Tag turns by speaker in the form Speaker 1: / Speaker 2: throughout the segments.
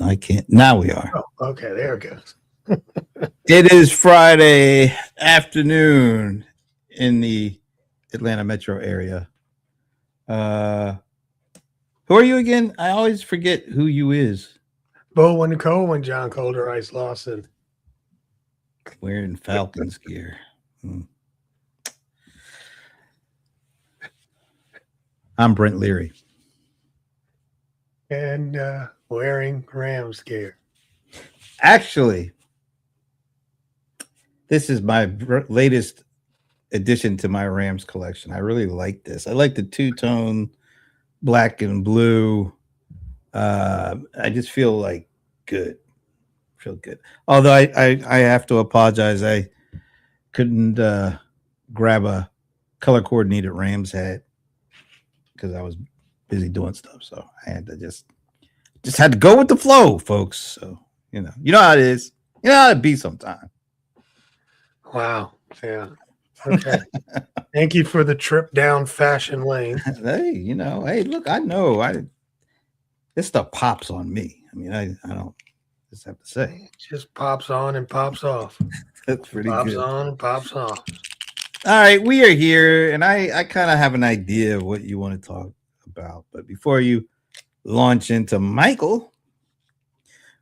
Speaker 1: I can't. Now we are.
Speaker 2: Oh, okay, there it goes.
Speaker 1: It is Friday afternoon in the Atlanta metro area. Uh, who are you again? I always forget who you is.
Speaker 2: Bowman Coleman, John Colder, Ice Lawson.
Speaker 1: Wearing Falcons gear. I'm Brent Leary.
Speaker 2: And wearing Rams gear.
Speaker 1: Actually, this is my latest addition to my Rams collection. I really like this. I like the two-tone black and blue. I just feel like good. Feel good. Although I have to apologize. I couldn't grab a color coordinated Rams hat because I was busy doing stuff. So I had to just had to go with the flow, folks. So you know how it is. You know how it be sometimes.
Speaker 2: Wow. Yeah. Okay. Thank you for the trip down fashion lane.
Speaker 1: Hey, hey, look, I know this stuff pops on me. I mean, I don't just have to say.
Speaker 2: It just pops on and pops off.
Speaker 1: That's pretty
Speaker 2: pops
Speaker 1: good.
Speaker 2: Pops on and pops off.
Speaker 1: All right, we are here, and I kind of have an idea of what you want to talk about. But before you launch into Michael,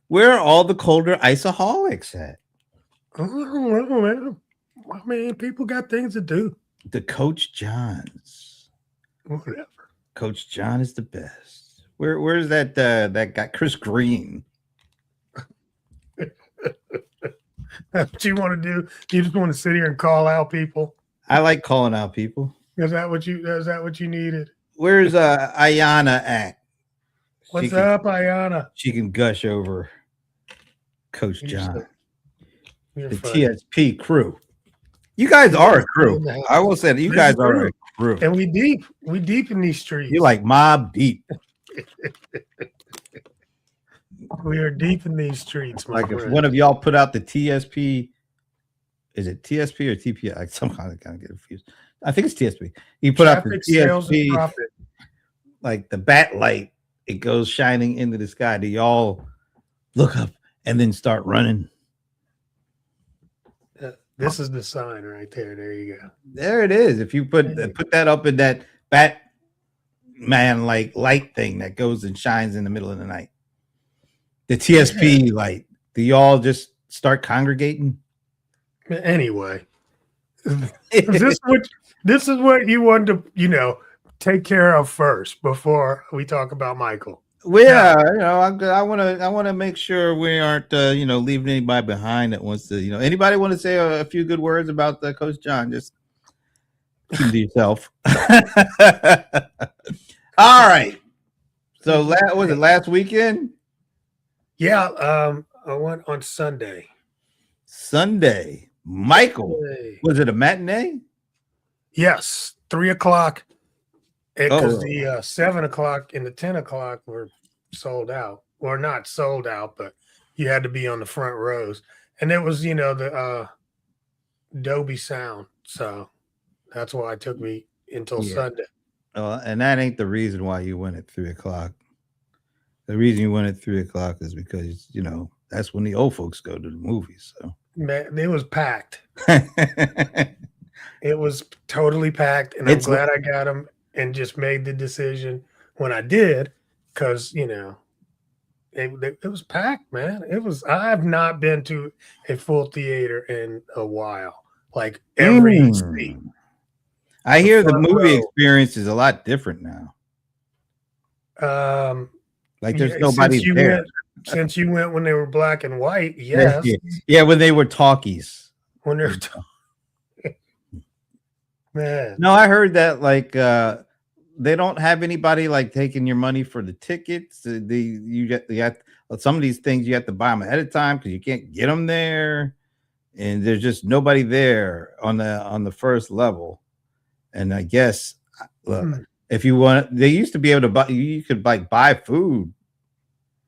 Speaker 1: where are all the colder iceaholics at?
Speaker 2: Oh, I mean, people got things to do.
Speaker 1: The Coach Johns.
Speaker 2: Whatever.
Speaker 1: Coach John is the best. Where's that guy, Chris Green?
Speaker 2: That's what you want to do? You just want to sit here and call out people?
Speaker 1: I like calling out people.
Speaker 2: Is that what you needed?
Speaker 1: Where's Ayanna at?
Speaker 2: What's up, Ayanna?
Speaker 1: She can gush over Coach John. The
Speaker 2: funny.
Speaker 1: TSP crew. You guys are a crew. I will say that you guys are a crew.
Speaker 2: And we deep in these streets.
Speaker 1: You're like Mob Deep.
Speaker 2: We are deep in these streets.
Speaker 1: Like if one of y'all put out the TSP, is it TSP or TPI? I somehow I kind of get confused. I think it's TSP. You put out the TSP, like the bat light, it goes shining into the sky. Do y'all look up and then start running?
Speaker 2: This is the sign right there. There you go.
Speaker 1: There it is. If you put that up in that Batman like light thing that goes and shines in the middle of the night, the TSP light. Do y'all just start congregating?
Speaker 2: Anyway, this is what you want to take care of first before we talk about Michael.
Speaker 1: Well, yeah, I want to make sure we aren't leaving anybody behind that wants to anybody want to say a few good words about Coach John. Just keep to yourself. All right. So was it last weekend?
Speaker 2: Yeah, I went on Sunday.
Speaker 1: Michael, was it a matinee?
Speaker 2: Yes, 3:00. Because the 7:00 and the 10:00 were sold out, or not sold out, but you had to be on the front rows, and it was the Dolby Sound, so that's why it took me until Sunday.
Speaker 1: And that ain't the reason why you went at 3:00. The reason you went at 3:00 is because that's when the old folks go to the movies. So
Speaker 2: man, it was packed. It was totally packed, and I'm glad I got them. And just made the decision when I did, because it was packed, man. I have not been to a full theater in a while. Like every seat.
Speaker 1: I hear the movie experience is a lot different now. Like there's nobody there.
Speaker 2: Since you went when they were black and white, yes.
Speaker 1: Yeah, when they were talkies.
Speaker 2: When they were man.
Speaker 1: No, I heard that they don't have anybody like taking your money for the tickets. You got some of these things you have to buy them ahead of time because you can't get them there, and there's just nobody there on the first level. And I guess if you want, they used to be able to buy. You could buy food.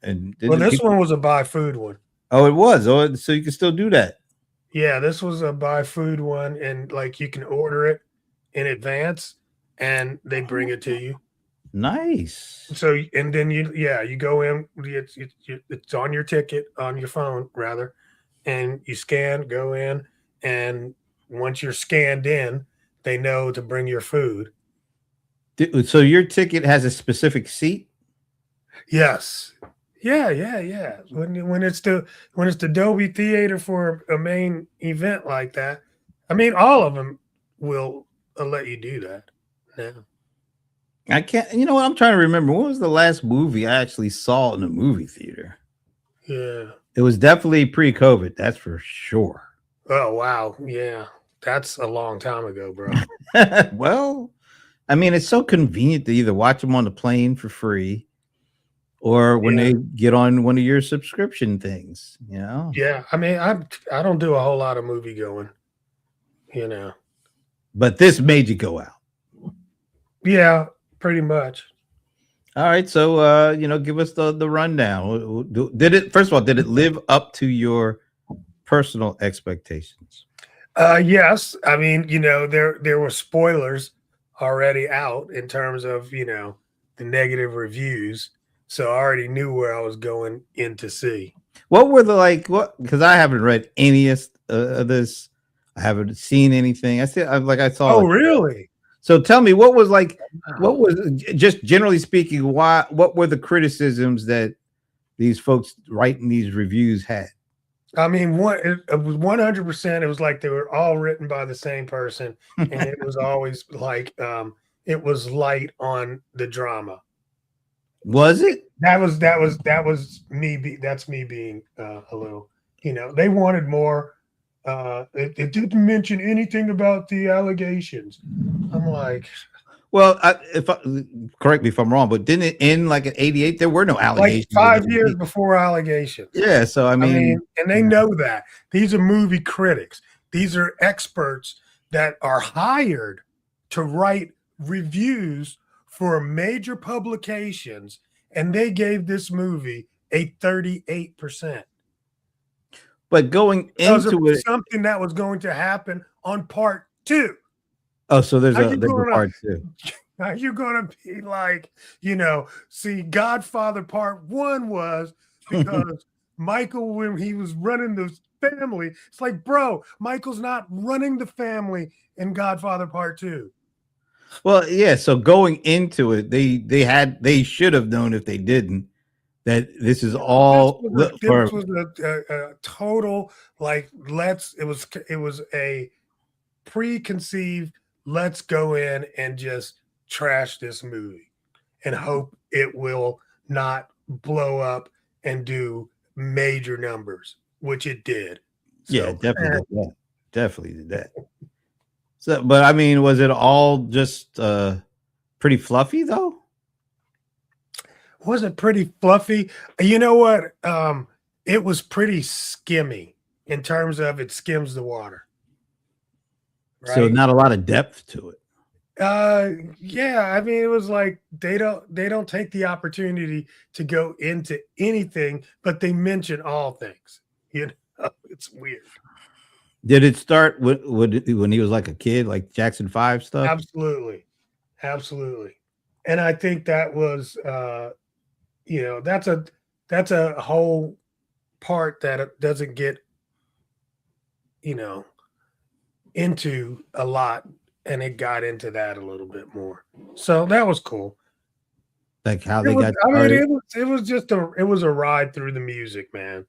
Speaker 1: And
Speaker 2: this one was a buy food one.
Speaker 1: Oh, it was. Oh, so you can still do that.
Speaker 2: Yeah, this was a buy food one, and you can order it in advance, and they bring it to you.
Speaker 1: Nice.
Speaker 2: So, and then you go in, it's on your ticket, on your phone rather, and you scan, go in, and once you're scanned in, they know to bring your food.
Speaker 1: So your ticket has a specific seat?
Speaker 2: Yes. Yeah. When it's the Dolby Theater for a main event like that, I mean, all of them will let you do that now.
Speaker 1: I can't. You know what? I'm trying to remember. What was the last movie I actually saw in a movie theater?
Speaker 2: Yeah.
Speaker 1: It was definitely pre-COVID. That's for sure.
Speaker 2: Oh wow. Yeah. That's a long time ago, bro.
Speaker 1: Well, I mean, it's so convenient to either watch them on the plane for free or when
Speaker 2: Yeah.
Speaker 1: they get on one of your subscription things. You know.
Speaker 2: Yeah. I mean, I don't do a whole lot of movie going, you know.
Speaker 1: But this made you go out.
Speaker 2: Yeah, pretty much.
Speaker 1: All right, so give us the rundown. Did it first of all? Did it live up to your personal expectations?
Speaker 2: Yes. I mean, there were spoilers already out in terms of, the negative reviews. So I already knew where I was going in to see.
Speaker 1: What were the like? What? Because I haven't read any of this. I haven't seen anything. I saw
Speaker 2: Oh,
Speaker 1: it.
Speaker 2: really?
Speaker 1: So tell me, what was like? What
Speaker 2: Wow.
Speaker 1: was just generally speaking? Why? What were the criticisms that these folks writing these reviews had?
Speaker 2: I mean, it was 100%. It was like they were all written by the same person, and it was always like it was light on the drama.
Speaker 1: Was it?
Speaker 2: That was me. That's me being a little. They wanted more. It didn't mention anything about the allegations. I'm like,
Speaker 1: Well, correct me if I'm wrong, but didn't it end like in '88? There were no
Speaker 2: like
Speaker 1: allegations.
Speaker 2: 5 years before allegations.
Speaker 1: Yeah, so I
Speaker 2: I mean,
Speaker 1: mean,
Speaker 2: and they know that these are movie critics. These are experts that are hired to write reviews for major publications, and they gave this movie a 38%.
Speaker 1: but going
Speaker 2: Because of
Speaker 1: into it,
Speaker 2: something that was going to happen on part two.
Speaker 1: oh, so there's
Speaker 2: Are
Speaker 1: a
Speaker 2: you
Speaker 1: there's a
Speaker 2: gonna
Speaker 1: part two.
Speaker 2: are you gonna be like, see, Godfather part one was because Michael, when he was running the family, it's like, bro, Michael's not running the family in Godfather part two.
Speaker 1: Well, yeah. So going into it, they should have known if they didn't that this is all
Speaker 2: This was a total like it was a preconceived, let's go in and just trash this movie and hope it will not blow up and do major numbers, which it did.
Speaker 1: yeah,
Speaker 2: So
Speaker 1: definitely did that. Definitely did that. So, but I mean, was it all just pretty fluffy though?
Speaker 2: wasn't pretty fluffy. You know what? It was pretty skimmy in terms of it skims the water.
Speaker 1: So
Speaker 2: Right.
Speaker 1: not a lot of depth to it.
Speaker 2: Yeah, I mean, it was like they don't take the opportunity to go into anything, but they mention all things. It's weird.
Speaker 1: Did it start when he was like a kid, like Jackson 5 stuff?
Speaker 2: Absolutely. Absolutely. And I think that was that's a whole part that it doesn't get, you know, into a lot, and it got into that a little bit more. So that was cool.
Speaker 1: Like how
Speaker 2: It
Speaker 1: they
Speaker 2: was,
Speaker 1: got
Speaker 2: I mean,
Speaker 1: started?
Speaker 2: it was a ride through the music, man.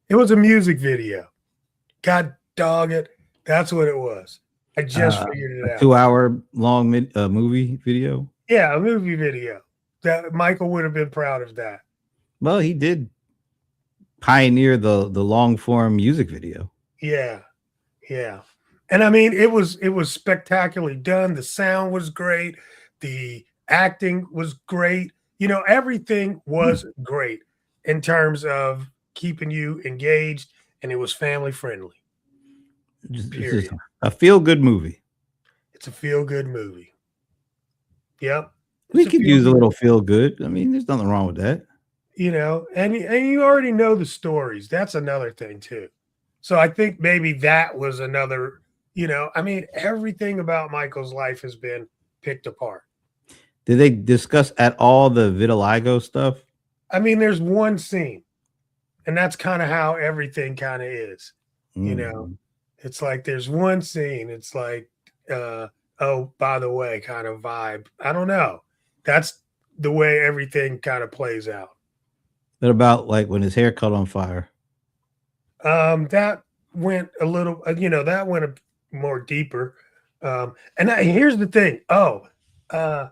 Speaker 2: It was a music video. God dog it. That's what it was. I just figured
Speaker 1: A
Speaker 2: it out.
Speaker 1: 2 hour long movie video.
Speaker 2: Yeah, a movie video. That Michael would have been proud of that.
Speaker 1: Well, he did pioneer the long form music video.
Speaker 2: Yeah. Yeah. And I mean, it was spectacularly done. The sound was great. The acting was great. Everything was great in terms of keeping you engaged, and it was family friendly.
Speaker 1: It's
Speaker 2: Period.
Speaker 1: just a feel good movie.
Speaker 2: It's a feel good movie. Yep.
Speaker 1: We
Speaker 2: It's a
Speaker 1: could
Speaker 2: feel
Speaker 1: use a
Speaker 2: good,
Speaker 1: little feel good. I mean, there's nothing wrong with that.
Speaker 2: and you already know the stories. That's another thing too. So I think maybe that was another, I mean, everything about Michael's life has been picked apart.
Speaker 1: Did they discuss at all the vitiligo stuff?
Speaker 2: I mean, there's one scene, and that's kind of how everything kind of is. You know,
Speaker 1: Mm.
Speaker 2: it's like there's one scene. It's like, oh, by the way, kind of vibe. I don't know. That's the way everything kind of plays out.
Speaker 1: What about like when his hair caught on fire?
Speaker 2: That went a little, that went more deeper. Here's the thing. Oh, I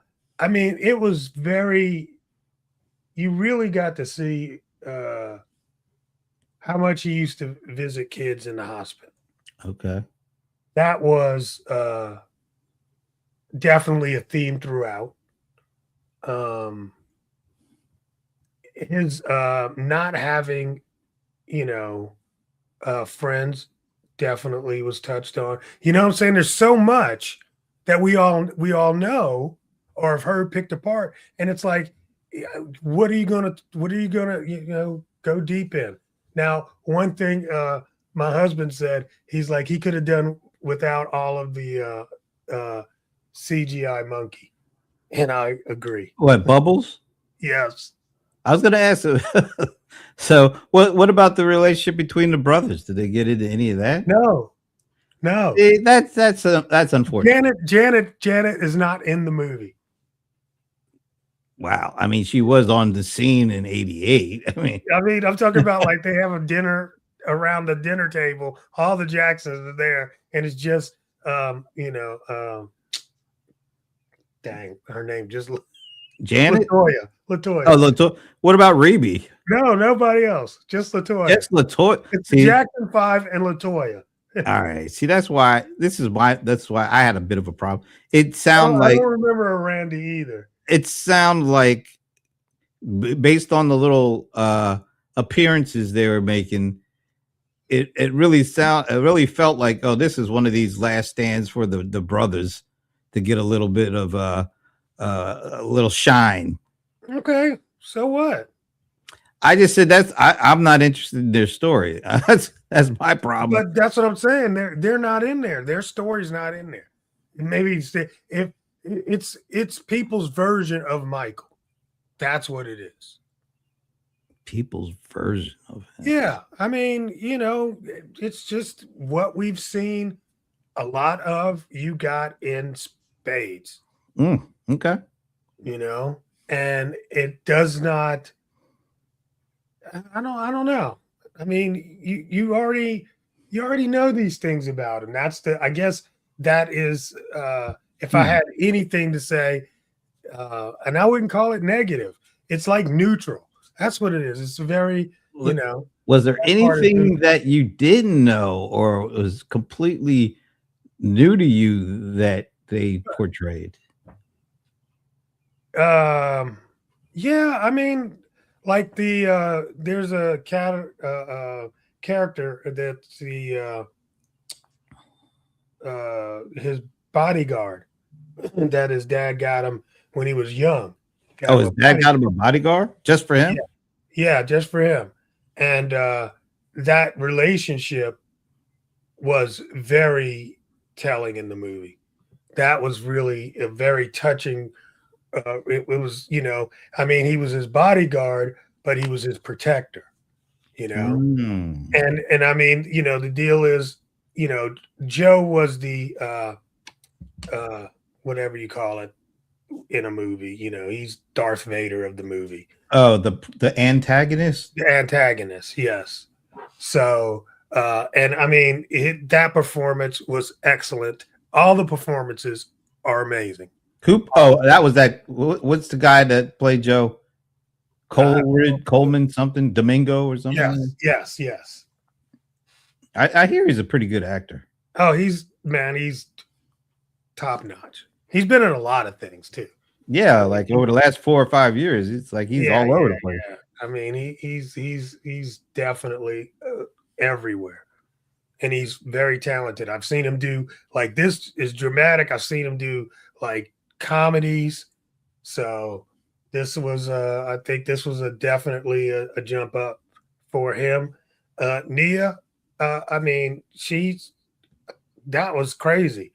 Speaker 2: mean, it was very. You really got to see how much he used to visit kids in the hospital.
Speaker 1: Okay.
Speaker 2: That was definitely a theme throughout. Um, his not having, you know, friends definitely was touched on. You know what I'm saying? There's so much that we all know or have heard picked apart, and it's like, what are you gonna go deep in? Now, one thing my husband said, he's like he could have done without all of the CGI monkey, and I agree.
Speaker 1: What, Bubbles?
Speaker 2: Yes.
Speaker 1: I was gonna ask. So, what about the relationship between the brothers? Did they get into any of that?
Speaker 2: No. No.
Speaker 1: That's unfortunate.
Speaker 2: Janet is not in the movie.
Speaker 1: Wow. I mean, she was on the scene in '88.
Speaker 2: I mean, I'm talking about like they have a dinner around the dinner table. All the Jacksons are there, and it's just, dang, her name just
Speaker 1: Janet.
Speaker 2: Latoya.
Speaker 1: Oh, Latoya. What about Reby?
Speaker 2: No, nobody else. Just Latoya.
Speaker 1: It's Latoya.
Speaker 2: It's Jackson 5 and Latoya.
Speaker 1: All right. See, that's why I had a bit of a problem. It sounded
Speaker 2: I
Speaker 1: like
Speaker 2: don't remember a Randy either.
Speaker 1: it sounded like based on the little appearances they were making, it really felt like, oh, this is one of these last stands for the brothers to get a little bit of a little shine.
Speaker 2: Okay, so what?
Speaker 1: I just said I'm not interested in their story. That's my problem.
Speaker 2: But that's what I'm saying. They're not in there. Their story's not in there. Maybe if it's people's version of Michael. That's what it is.
Speaker 1: People's version of him.
Speaker 2: Yeah, I mean, it's just what we've seen a lot of. You got in spades.
Speaker 1: Okay.
Speaker 2: And it does not. I don't know. I mean, you already know these things about him. I guess that is if I had anything to say, and I wouldn't call it negative. It's like neutral. That's what it is. It's very,
Speaker 1: Was there anything that you didn't know or was completely new to you that they portrayed?
Speaker 2: Yeah, I mean, like there's a character that's his bodyguard that his dad got him when he was young.
Speaker 1: His dad got him a bodyguard just for him?
Speaker 2: Yeah, just for him. And that relationship was very telling in the movie. That was really a very touching. It was, I mean, he was his bodyguard, but he was his protector, And I mean, the deal is, Joe was the whatever you call it in a movie, he's Darth Vader of the movie.
Speaker 1: Oh, the antagonist?
Speaker 2: The antagonist, yes. So and I mean that performance was excellent. All the performances are amazing.
Speaker 1: That was that. What's the guy that played Joe? Coleman something, Domingo or something?
Speaker 2: Yes.
Speaker 1: I hear he's a pretty good actor.
Speaker 2: Oh, he's top notch. He's been in a lot of things too.
Speaker 1: Yeah, like over the last 4 or 5 years, it's like he's all over the place.
Speaker 2: Yeah. I mean, he's definitely everywhere, and he's very talented. I've seen him do like this is dramatic. I've seen him do like comedies. So this was, I think this was definitely a jump up for him. Nia, I mean, that was crazy.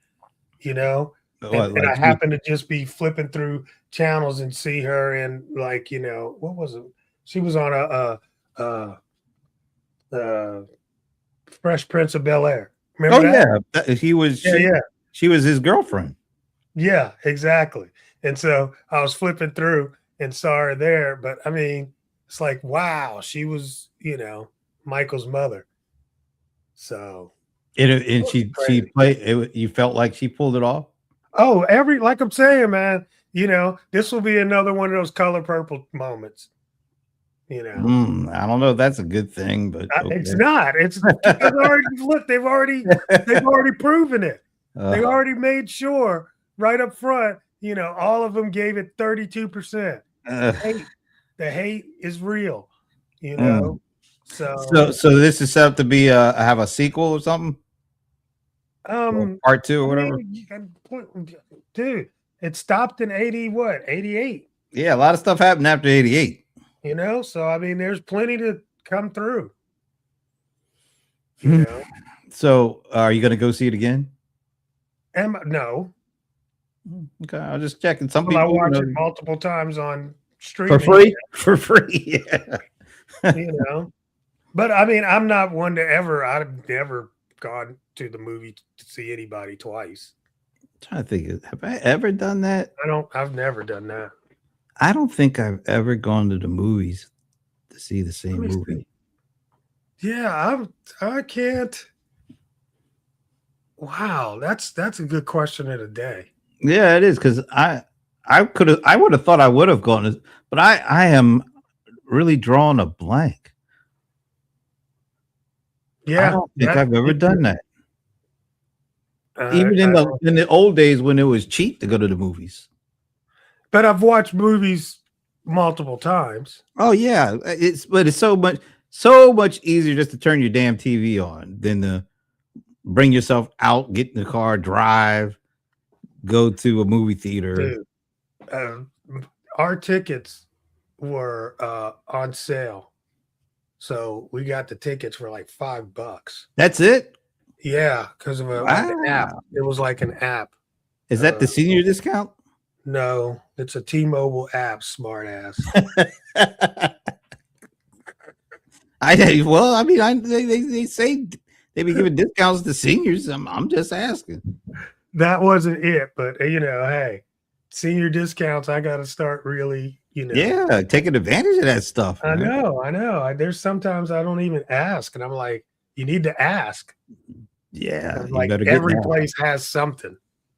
Speaker 2: And I happened to just be flipping through channels and see her in, like, what was it? She was on a Fresh Prince of Bel-Air. Remember that?
Speaker 1: Yeah, she was his girlfriend.
Speaker 2: Yeah, exactly. And so I was flipping through and saw her there, but I mean, it's like, wow, she was, Michael's mother. So
Speaker 1: And she played it. You felt like she pulled it off.
Speaker 2: Oh, like I'm saying, man, this will be another one of those Color Purple moments.
Speaker 1: I don't know if that's a good thing, but
Speaker 2: okay. It's not. It's they've already proven it. They already made sure right up front, all of them gave it 32%. The hate is real,
Speaker 1: So this is set up to be have a sequel or something? Or part 2 or whatever.
Speaker 2: Dude, it stopped in 88.
Speaker 1: Yeah, a lot of stuff happened after 88.
Speaker 2: So I mean, there's plenty to come through.
Speaker 1: So are you going to go see it again?
Speaker 2: No.
Speaker 1: Okay, I was just checking. Some people
Speaker 2: I watch it multiple times on streaming
Speaker 1: for free.
Speaker 2: Yeah. But I mean, I'm not one to I've never gone to the movie to see anybody twice.
Speaker 1: I'm trying to think, have I ever done that?
Speaker 2: I've never done that.
Speaker 1: I don't think I've ever gone to the movies to see the same movie.
Speaker 2: Yeah, I can't. Wow, that's a good question of the day.
Speaker 1: Yeah, it is, because I would have thought I would have gone, but I am really drawing a blank.
Speaker 2: Yeah,
Speaker 1: I don't think I've ever done that. Even in the old days when it was cheap to go to the movies.
Speaker 2: But I've watched movies multiple times.
Speaker 1: Oh yeah, it's so much easier just to turn your damn TV on than to bring yourself out, get in the car, drive, go to a movie theater.
Speaker 2: Dude, our tickets were on sale, so we got the tickets for like $5.
Speaker 1: That's it?
Speaker 2: Yeah, because of an app. It was like an app.
Speaker 1: Is that the senior discount?
Speaker 2: No, it's a T-Mobile app, smart ass.
Speaker 1: They say they be giving discounts to seniors. I'm just asking.
Speaker 2: That wasn't it, but hey, senior discounts. I got to start really,
Speaker 1: Yeah, taking advantage of that stuff.
Speaker 2: I know. There's sometimes I don't even ask, and I'm like, you need to ask.
Speaker 1: Yeah,
Speaker 2: like every place has something.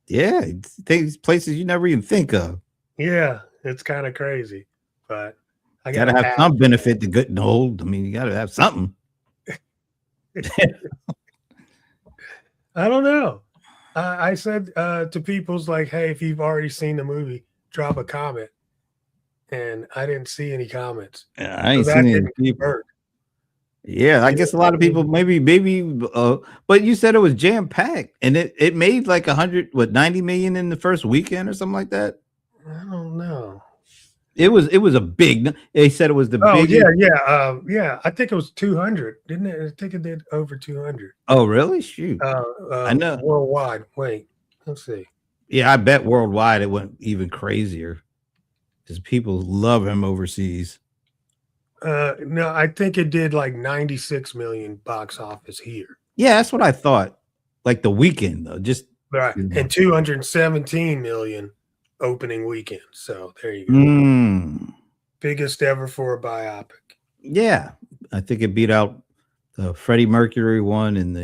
Speaker 1: Yeah, things places you never even think of.
Speaker 2: Yeah, it's kind of crazy, but I
Speaker 1: gotta have some benefit to good and old. I mean, you gotta have something.
Speaker 2: I don't know. I said to people's like, hey, if you've already seen the movie, drop a comment, and I didn't see any comments.
Speaker 1: Yeah, I ain't seen any people. Yeah, I guess a lot of people maybe, but you said it was jam packed, and it made like 90 million in the first weekend or something like that.
Speaker 2: I don't know.
Speaker 1: It was a big. They said it was the biggest.
Speaker 2: Yeah. I think it was 200, didn't it? I think it did over 200.
Speaker 1: Oh, really? Shoot.
Speaker 2: I know. Worldwide. Wait, let's see.
Speaker 1: Yeah, I bet worldwide it went even crazier because people love him overseas.
Speaker 2: No, I think it did like 96 million box office here.
Speaker 1: Yeah, that's what I thought. Like the weekend though, just
Speaker 2: right, and 217 million opening weekend. So there you go. Biggest ever for a biopic.
Speaker 1: Yeah, I think it beat out the Freddie Mercury one, and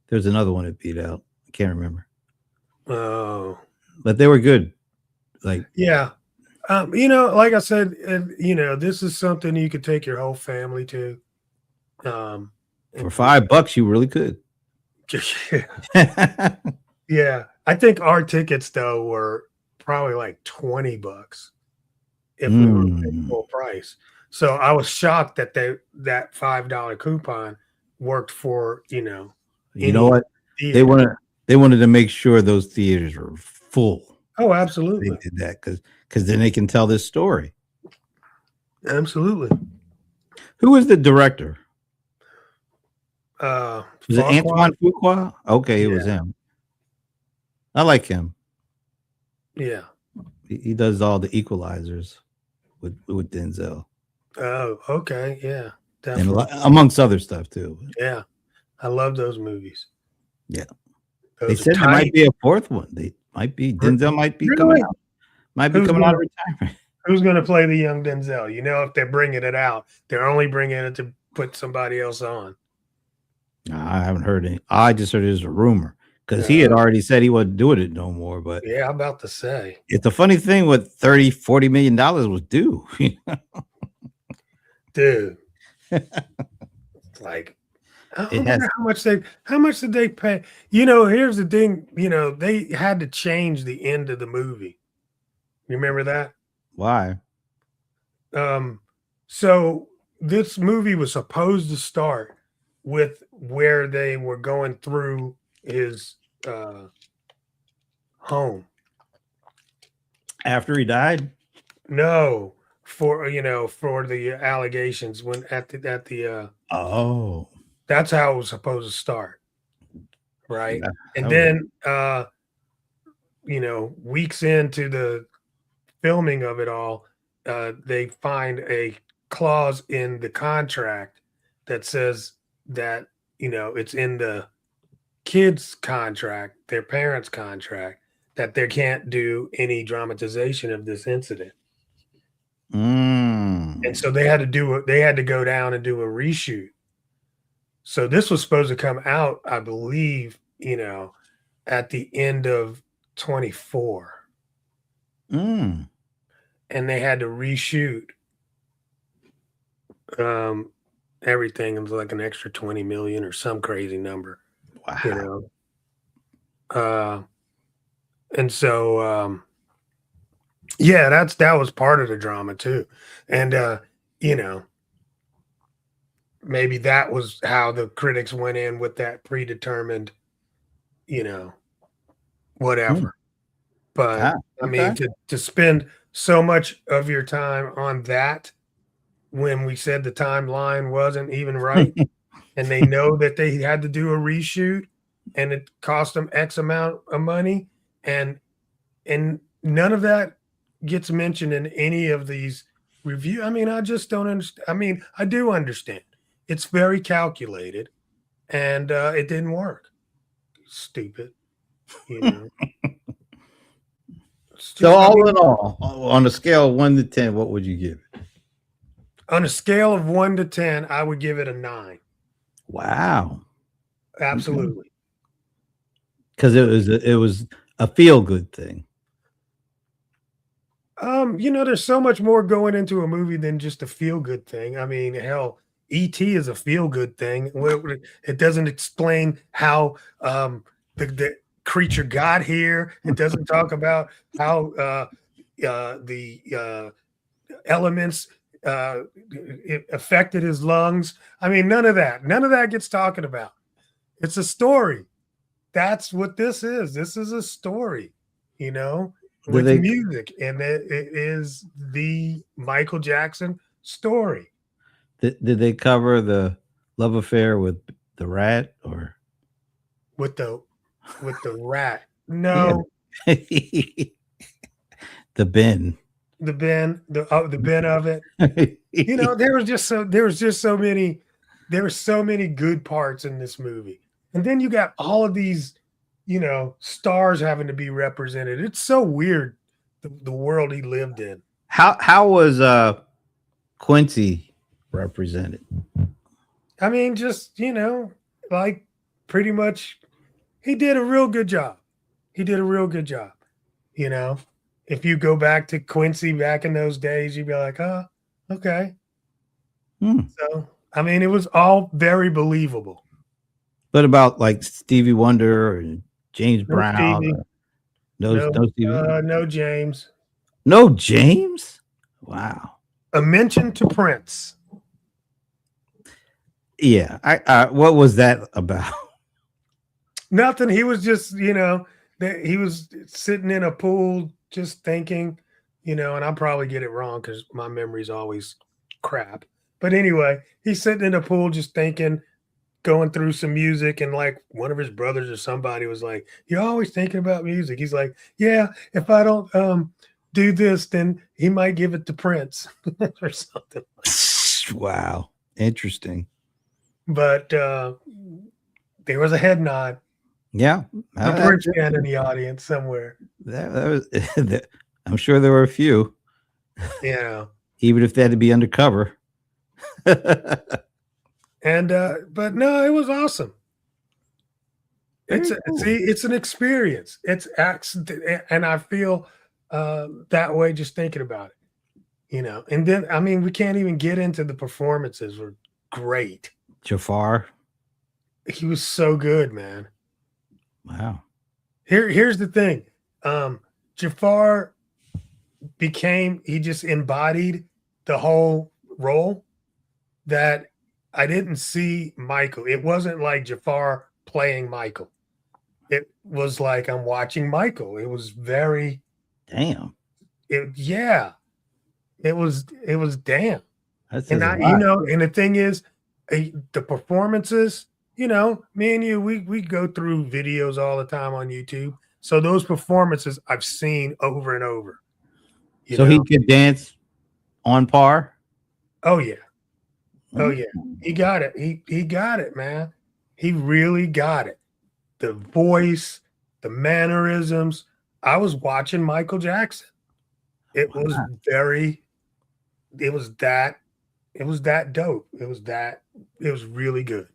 Speaker 1: there's another one it beat out. I can't remember.
Speaker 2: Oh,
Speaker 1: but they were good. Like
Speaker 2: yeah. Like I said, this is something you could take your whole family to.
Speaker 1: For $5, you really could.
Speaker 2: Yeah, I think our tickets though were probably like $20 if we were paying full price. So I was shocked that that $5 coupon worked for
Speaker 1: You know what? Theater. They wanted to make sure those theaters were full.
Speaker 2: Oh, absolutely.
Speaker 1: They did that because then they can tell this story.
Speaker 2: Absolutely.
Speaker 1: Who was the director?
Speaker 2: Was
Speaker 1: it Antoine Fuqua? Okay, it was him. I like him.
Speaker 2: Yeah.
Speaker 1: He does all the equalizers with Denzel,
Speaker 2: Oh, okay. Yeah.
Speaker 1: and
Speaker 2: Definitely.
Speaker 1: amongst other stuff too.
Speaker 2: Yeah. I love those movies.
Speaker 1: Yeah, they
Speaker 2: Those are
Speaker 1: said there might
Speaker 2: tight.
Speaker 1: be a fourth one. They might be Denzel might be coming
Speaker 2: Really?
Speaker 1: out. Might be
Speaker 2: Who's
Speaker 1: coming out
Speaker 2: going
Speaker 1: of retirement.
Speaker 2: Who's going to play the young Denzel? You know, if they're bringing it out, they're only bringing it to put somebody else on.
Speaker 1: I haven't heard any. I just heard it was a rumor because he had
Speaker 2: Uh,
Speaker 1: already said he wasn't doing it no more. But
Speaker 2: yeah, I'm about to say,
Speaker 1: it's a funny thing what 30-40 million dollars was due.
Speaker 2: dude, like, I
Speaker 1: It has
Speaker 2: wonder how much did they pay? You know, here's the thing. You know, they had to change the end of the movie. You remember that?
Speaker 1: why?
Speaker 2: Um, so this movie was supposed to start with where they were going through his home.
Speaker 1: After he died?
Speaker 2: No, for for the allegations when at the
Speaker 1: Oh,
Speaker 2: that's how it was supposed to start, right?
Speaker 1: that,
Speaker 2: And
Speaker 1: that was
Speaker 2: then weeks into the filming of it all, they find a clause in the contract that says that it's in the kids' contract, their parents' contract, that they can't do any dramatization of this incident. And so they had to go down and do a reshoot. So this was supposed to come out, I believe, at the end of 24.
Speaker 1: Mm.
Speaker 2: And they had to reshoot everything. It was like an extra 20 million or some crazy number,
Speaker 1: Wow.
Speaker 2: And so yeah, that was part of the drama too. And maybe that was how the critics went in with that predetermined,
Speaker 1: Mm.
Speaker 2: whatever. But
Speaker 1: Ah,
Speaker 2: I
Speaker 1: okay.
Speaker 2: mean, to spend so much of your time on that when we said the timeline wasn't even right, and they know that they had to do a reshoot, and it cost them X amount of money, and none of that gets mentioned in any of these review. I mean, I just don't understand. I mean, I do understand. It's very calculated, and it didn't work. Stupid, you know. It's
Speaker 1: So
Speaker 2: just, I
Speaker 1: all
Speaker 2: mean,
Speaker 1: in all, on a scale of 1 to 10, what would you give it?
Speaker 2: on a scale of 1 to 10, I would give it a 9.
Speaker 1: Wow.
Speaker 2: Absolutely.
Speaker 1: Because it was a feel good thing.
Speaker 2: There's so much more going into a movie than just a feel good thing. I mean, hell, E.T. is a feel good thing. It doesn't explain how the creature got here. It doesn't talk about how the elements it affected his lungs. I mean, none of that. None of that gets talking about. It's a story. That's what this is. This is a story,
Speaker 1: Do
Speaker 2: with
Speaker 1: they
Speaker 2: music, and it is the Michael Jackson story.
Speaker 1: did they cover the love affair with the rat or
Speaker 2: with the rat.
Speaker 1: yeah
Speaker 2: No,
Speaker 1: the bin?
Speaker 2: the Ben of it. There were so many good parts in this movie, and then you got all of these stars having to be represented. It's so weird, the world he lived in.
Speaker 1: How was Quincy represented?
Speaker 2: I mean, just like pretty much, he did a real good job. He did a real good job. You know, if you go back to Quincy back in those days, you'd be like, oh, okay.
Speaker 1: Hmm.
Speaker 2: So, I mean, it was all very believable.
Speaker 1: What about like Stevie Wonder or James
Speaker 2: No
Speaker 1: Brown?
Speaker 2: Stevie,
Speaker 1: Or no Stevie.
Speaker 2: no James.
Speaker 1: No James. Wow.
Speaker 2: A mention to Prince.
Speaker 1: Yeah. I what was that about?
Speaker 2: Nothing. He was just, that he was sitting in a pool just thinking, and I'll probably get it wrong because my memory's always crap. But anyway, he's sitting in a pool just thinking, going through some music, and like one of his brothers or somebody was like, "You're always thinking about music." He's like, "Yeah, if I don't do this, then he might give it to Prince or something."
Speaker 1: Wow, interesting.
Speaker 2: But there was a head nod.
Speaker 1: Yeah,
Speaker 2: A Prince fan in the audience somewhere.
Speaker 1: that was. I'm sure there were a few,
Speaker 2: Yeah.
Speaker 1: even if they had to be undercover.
Speaker 2: And but no, it was awesome.
Speaker 1: Very cool.
Speaker 2: See, it's an experience. It's accident, and I feel that way just thinking about it. You know, and then I mean, we can't even get into the performances. Were great.
Speaker 1: Jafar.
Speaker 2: He was so good, man.
Speaker 1: Wow.
Speaker 2: Here's the thing. Jafar he just embodied the whole role that I didn't see Michael. It wasn't like Jafar playing Michael. It was like I'm watching Michael. It was very
Speaker 1: Damn.
Speaker 2: Yeah. It was damn.
Speaker 1: That's
Speaker 2: And you know, and the thing is, the performances, you know, me and you, we go through videos all the time on YouTube. So those performances I've seen over and over.
Speaker 1: So he could dance on par.
Speaker 2: Oh yeah. Oh yeah. He got it. He got it, man. He really got it. The voice, the mannerisms. I was watching Michael Jackson. It was that dope. It was really good.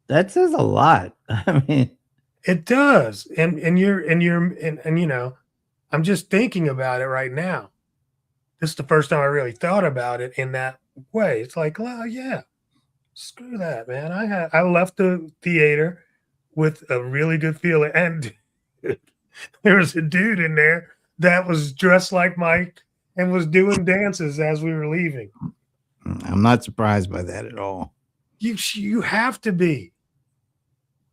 Speaker 1: That says a lot. I mean,
Speaker 2: it does. And you know, I'm just thinking about it right now. This is the first time I really thought about it in that way. It's like, well, yeah, screw that, man. I left the theater with a really good feeling. And there was a dude in there that was dressed like Mike and was doing dances as we were leaving.
Speaker 1: I'm not surprised by that at all.
Speaker 2: You have to be.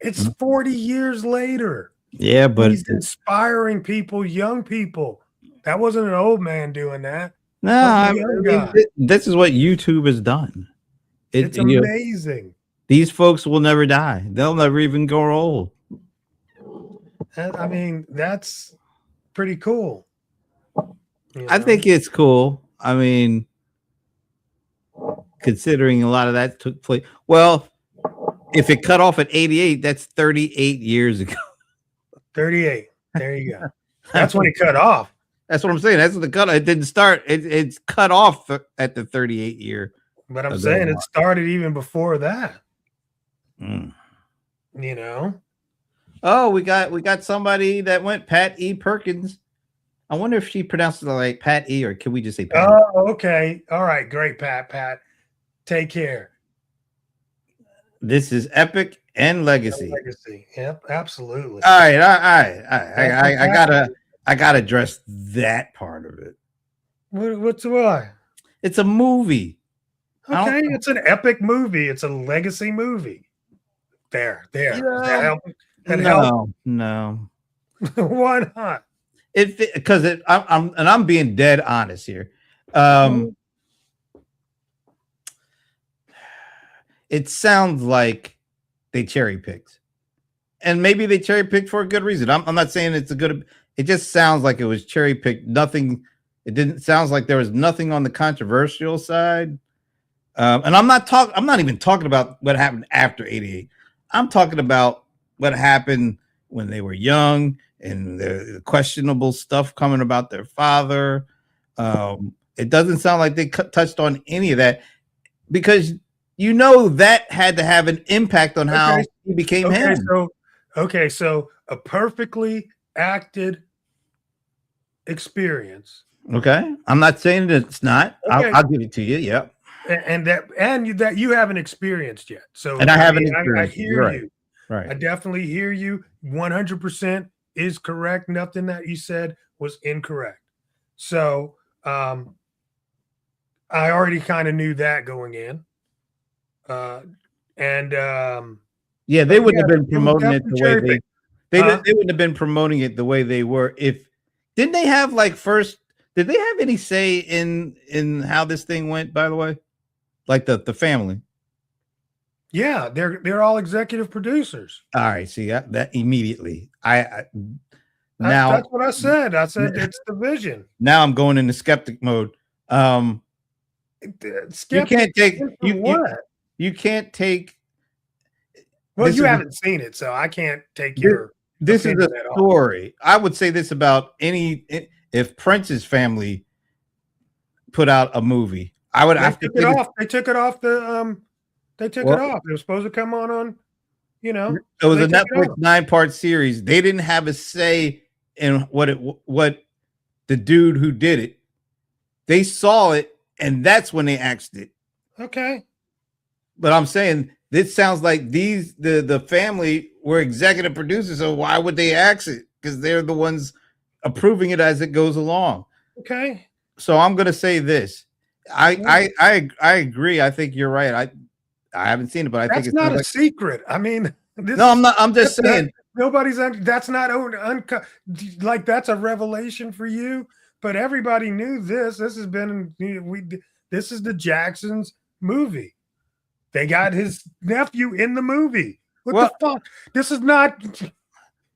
Speaker 2: It's 40 years later.
Speaker 1: Yeah, but
Speaker 2: he's inspiring people, young people. That wasn't an old man doing that.
Speaker 1: No, I mean, this is what YouTube has done.
Speaker 2: It's amazing.
Speaker 1: These folks will never die. They'll never even grow old.
Speaker 2: I mean, that's pretty cool.
Speaker 1: You know? I think it's cool. I mean, considering a lot of that took place. Well, if it cut off at 88, that's 38 years ago.
Speaker 2: 38. There you go. That's when it cut off.
Speaker 1: That's what I'm saying. That's the cut. It didn't start. It's cut off at the 38 year.
Speaker 2: But I'm saying it started even before that.
Speaker 1: Mm.
Speaker 2: You know.
Speaker 1: Oh, we got somebody that went Pat E. Perkins. I wonder if she pronounced it like Pat E. or can we just say Pat?
Speaker 2: Oh, okay. All right. Great, Pat. Take care.
Speaker 1: This is Epic and Legacy.
Speaker 2: Legacy. Yep, absolutely.
Speaker 1: All right. I gotta address that part of it.
Speaker 2: What's why?
Speaker 1: It's a movie.
Speaker 2: Okay, it's an epic movie. It's a legacy movie. There.
Speaker 1: Yeah.
Speaker 2: That help?
Speaker 1: No.
Speaker 2: Why not?
Speaker 1: Because I'm being dead honest here. It sounds like they cherry picked, and maybe they cherry picked for a good reason. I'm not saying it's a good. It just sounds like it was cherry picked. Nothing. It didn't sounds like there was nothing on the controversial side. And I'm not even talking about what happened after 88. I'm talking about what happened when they were young and the questionable stuff coming about their father. It doesn't sound like they touched on any of that because you know that had to have an impact on how he became him.
Speaker 2: So a perfectly acted experience.
Speaker 1: Okay, I'm not saying that it's not. Okay. I'll give it to you. Yeah,
Speaker 2: and that you haven't experienced yet. So
Speaker 1: and I haven't experienced.
Speaker 2: I hear you.
Speaker 1: Right.
Speaker 2: I definitely hear you. 100% is correct. Nothing that you said was incorrect. So I already kind of knew that going in.
Speaker 1: Yeah, they wouldn't have been promoting it the way they wouldn't have been promoting it the way they were if didn't they have like first did they have any say in how this thing went, by the way? Like the family?
Speaker 2: Yeah, they're all executive producers.
Speaker 1: All right, see that immediately. I
Speaker 2: That's
Speaker 1: now
Speaker 2: what I said. I said it's the vision.
Speaker 1: now I'm going into skeptic mode. You
Speaker 2: Skeptic
Speaker 1: can't take
Speaker 2: into
Speaker 1: you
Speaker 2: what?
Speaker 1: you can't take
Speaker 2: Well,
Speaker 1: this
Speaker 2: you
Speaker 1: is
Speaker 2: haven't seen it, so I can't take
Speaker 1: this,
Speaker 2: your
Speaker 1: this is a
Speaker 2: opinion at all.
Speaker 1: story. I would say this about if Prince's family put out a movie, I would have to
Speaker 2: Took it off. They took it off the they took
Speaker 1: Well,
Speaker 2: it off. It was supposed to come on, you know.
Speaker 1: it was
Speaker 2: they
Speaker 1: a
Speaker 2: took it
Speaker 1: Netflix
Speaker 2: off.
Speaker 1: 9-part series. They didn't have a say in what the dude who did it. They saw it, and that's when they axed it.
Speaker 2: Okay.
Speaker 1: But I'm saying this sounds like the family were executive producers, so why would they axe it? Because they're the ones approving it as it goes along.
Speaker 2: Okay.
Speaker 1: So I'm gonna say this. I agree. I think you're right. I haven't seen it, but I think
Speaker 2: That's
Speaker 1: it's
Speaker 2: not a secret. I mean,
Speaker 1: no, I'm not. I'm just saying.
Speaker 2: Nobody's that's not like that's a revelation for you, but everybody knew this. This has been this is the Jacksons movie. They got his nephew in the movie. What the fuck? This is not.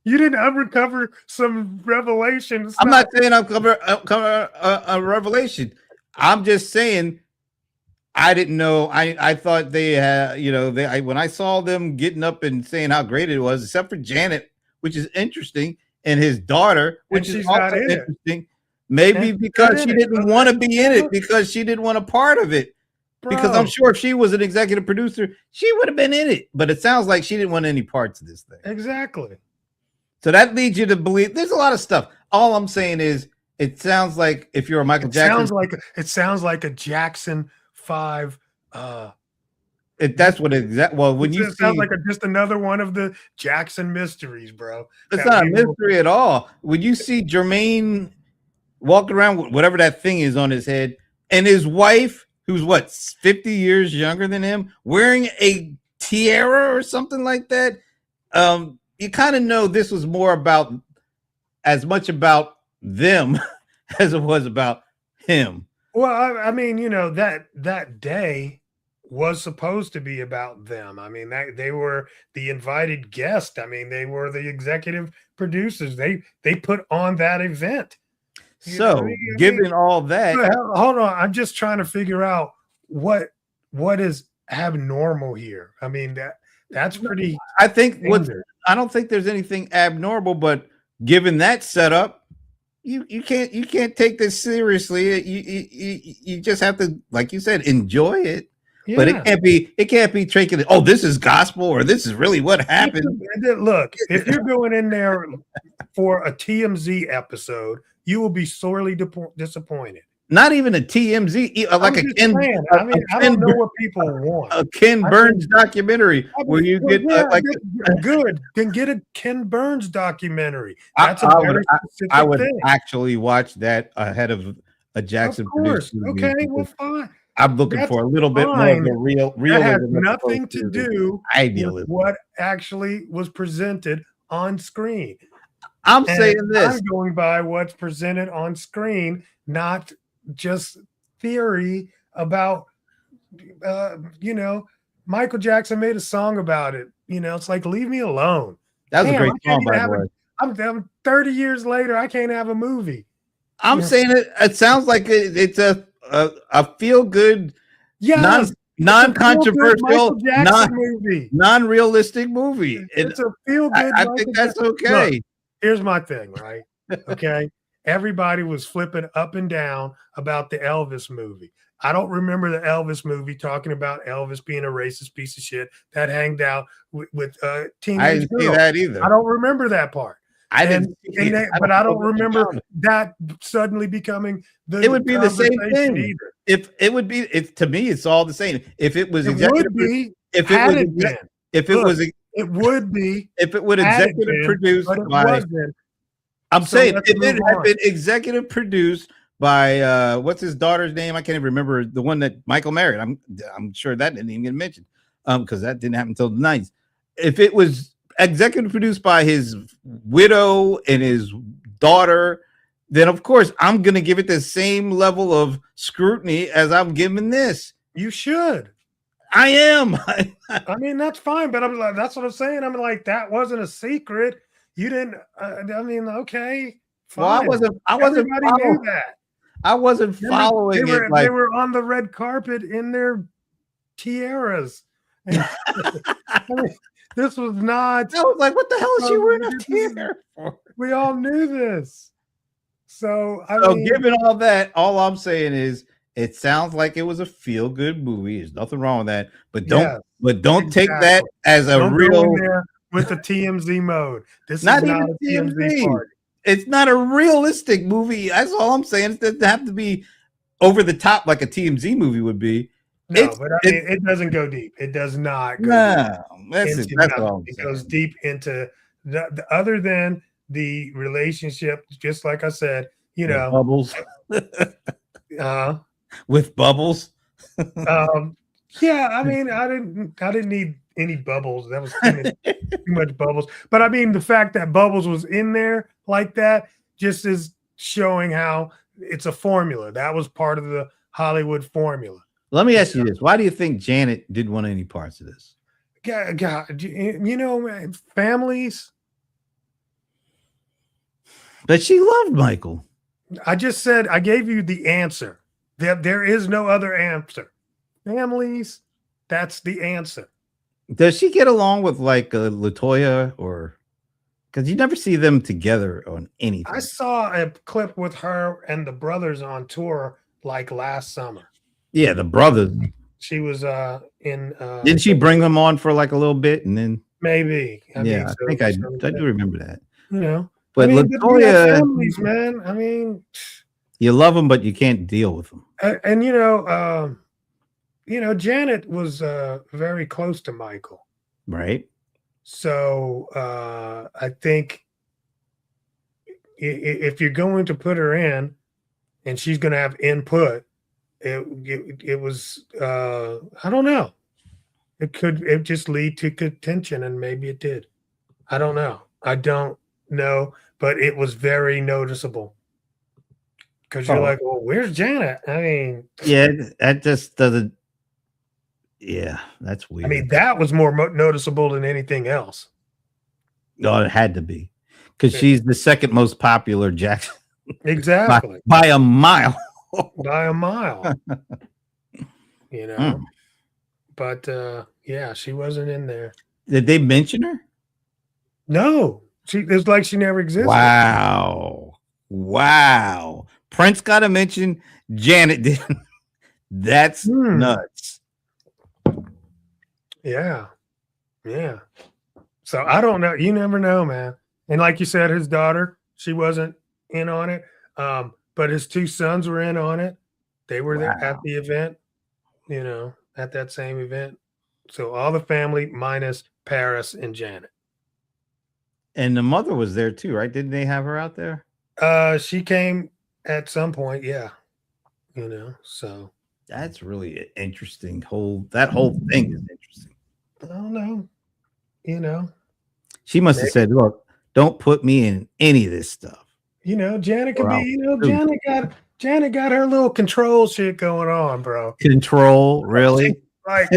Speaker 2: You didn't uncover some revelation.
Speaker 1: I'm not saying I'm cover a revelation. I'm just saying I didn't know. I thought they had, when I saw them getting up and saying how great it was, except for Janet, which is interesting, and his daughter, which is also interesting. Maybe because she didn't want to be in it, because she didn't want a part of it. Because I'm sure if she was an executive producer, she would have been in it. But it sounds like she didn't want any parts of this thing.
Speaker 2: Exactly.
Speaker 1: So that leads you to believe there's a lot of stuff. All I'm saying is it sounds like if you're a Michael Jackson.
Speaker 2: It sounds like a Jackson 5.
Speaker 1: That's what when you
Speaker 2: sounds like just another one of the Jackson mysteries, bro.
Speaker 1: It's not a mystery at all. When you see Jermaine walking around with whatever that thing is on his head, and his wife, who's 50 years younger than him, wearing a tiara or something like that, you kind of know this was more as much about them as it was about him.
Speaker 2: Well, I mean, that day was supposed to be about them. I mean, they were the invited guest. I mean, they were the executive producers. They put on that event.
Speaker 1: So, given all that,
Speaker 2: hold on, I'm just trying to figure out what is abnormal here. I mean, that's pretty.
Speaker 1: I think I don't think there's anything abnormal, but given that setup, you can't take this seriously. You just have to, like you said, enjoy it. Yeah. But it can't be taken. Oh, this is gospel, or this is really what happened.
Speaker 2: Look, if you're going in there for a TMZ episode, you will be sorely disappointed.
Speaker 1: Not even a TMZ, like a Ken.
Speaker 2: I don't know what people want.
Speaker 1: A Ken Burns documentary where you get
Speaker 2: good. Then get a Ken Burns documentary.
Speaker 1: That's I would actually watch that ahead of a Jackson.
Speaker 2: Of course. Okay, well, fine.
Speaker 1: I'm looking for a little bit more of the real.
Speaker 2: That has nothing to do with what actually was presented on screen.
Speaker 1: I'm saying this.
Speaker 2: I'm going by what's presented on screen, not just theory about, Michael Jackson made a song about it. It's like, leave me alone.
Speaker 1: That was a great song, by the way.
Speaker 2: I'm 30 years later. I can't have a movie.
Speaker 1: I'm saying it sounds like it's a feel good, non-controversial, non-realistic movie.
Speaker 2: It's a feel good.
Speaker 1: I think that's okay.
Speaker 2: Look, here's my thing, right? Okay. Everybody was flipping up and down about the Elvis movie. I don't remember the Elvis movie talking about Elvis being a racist piece of shit that hanged out with teenage
Speaker 1: I didn't see that either.
Speaker 2: I don't remember that part.
Speaker 1: I didn't,
Speaker 2: but I don't remember that suddenly becoming the.
Speaker 1: It would be the same thing. Either. If it would be, to me, it's all the same. If it was executive, if it would executive produced by. I'm saying if it had been executive produced by what's his daughter's name? I can't even remember the one that Michael married. I'm sure that didn't even get mentioned because that didn't happen until the 90s. If it was executive produced by his widow and his daughter, then of course I'm going to give it the same level of scrutiny as I'm giving this.
Speaker 2: You should.
Speaker 1: I am.
Speaker 2: I mean, that's fine, but I'm like, that's what I'm saying. I'm like, that wasn't a secret. You didn't. I mean, okay,
Speaker 1: Well, I
Speaker 2: fine.
Speaker 1: wasn't.
Speaker 2: Everybody knew that.
Speaker 1: I wasn't following it.
Speaker 2: They were on the red carpet in their tiaras. I mean, this was not.
Speaker 1: I was like, what the hell is she wearing a tiara for?
Speaker 2: We all knew this. So, I
Speaker 1: So
Speaker 2: mean,
Speaker 1: given all that, all I'm saying is it sounds like it was a feel-good movie. There's nothing wrong with that. But don't take that as a real
Speaker 2: go in there with the TMZ mode. This
Speaker 1: not
Speaker 2: is
Speaker 1: even
Speaker 2: not a TMZ party.
Speaker 1: It's not a realistic movie. That's all I'm saying. It doesn't have to be over the top like a TMZ movie would be.
Speaker 2: No, but I mean, it doesn't go deep. It does not go deep.
Speaker 1: That's all I'm
Speaker 2: it
Speaker 1: saying.
Speaker 2: goes deep into the other than the relationship, just like I said, you know,
Speaker 1: Bubbles. With Bubbles.
Speaker 2: Yeah, I mean, I didn't need any Bubbles. That was too much Bubbles. But I mean, the fact that Bubbles was in there like that just is showing how it's a formula. That was part of the Hollywood formula.
Speaker 1: Let me ask you this: why do you think Janet didn't want any parts of this?
Speaker 2: God, you know, families.
Speaker 1: But she loved Michael.
Speaker 2: I just said I gave you the answer. There is no other answer. Families, that's the answer.
Speaker 1: Does she get along with like LaToya, or because you never see them together on anything?
Speaker 2: I saw a clip with her and the brothers on tour like last summer.
Speaker 1: Yeah, the brothers.
Speaker 2: She was in.
Speaker 1: Didn't she bring them on for like a little bit and then?
Speaker 2: Maybe.
Speaker 1: I think I do remember that.
Speaker 2: You know,
Speaker 1: but LaToya,
Speaker 2: families, man. I mean,
Speaker 1: you love them, but you can't deal with them.
Speaker 2: And Janet was very close to Michael,
Speaker 1: right?
Speaker 2: So I think if you're going to put her in, and she's going to have input, it was I don't know. It just lead to contention, and maybe it did. I don't know. But it was very noticeable. Because you're like, well, where's Janet? I mean,
Speaker 1: yeah, that just doesn't. Yeah, that's weird.
Speaker 2: I mean, that was more noticeable than anything else.
Speaker 1: Oh, it had to be, because she's the second most popular Jackson.
Speaker 2: Exactly.
Speaker 1: By a mile.
Speaker 2: By a mile. You know. But yeah, she wasn't in there.
Speaker 1: Did they mention her?
Speaker 2: No. It's like she never existed.
Speaker 1: Wow. Prince got to mention, Janet didn't. That's nuts.
Speaker 2: Yeah. So I don't know. You never know, man. And like you said, his daughter, she wasn't in on it. But his two sons were in on it. They were there at the event, at that same event. So all the family minus Paris and Janet.
Speaker 1: And the mother was there too, right? Didn't they have her out there?
Speaker 2: She came at some point, yeah. So
Speaker 1: that's really interesting. That whole thing is interesting.
Speaker 2: I don't know.
Speaker 1: She must have said, "Look, don't put me in any of this stuff."
Speaker 2: Janet could be. Janet got her little control shit going on, bro.
Speaker 1: Control, really?
Speaker 2: Like,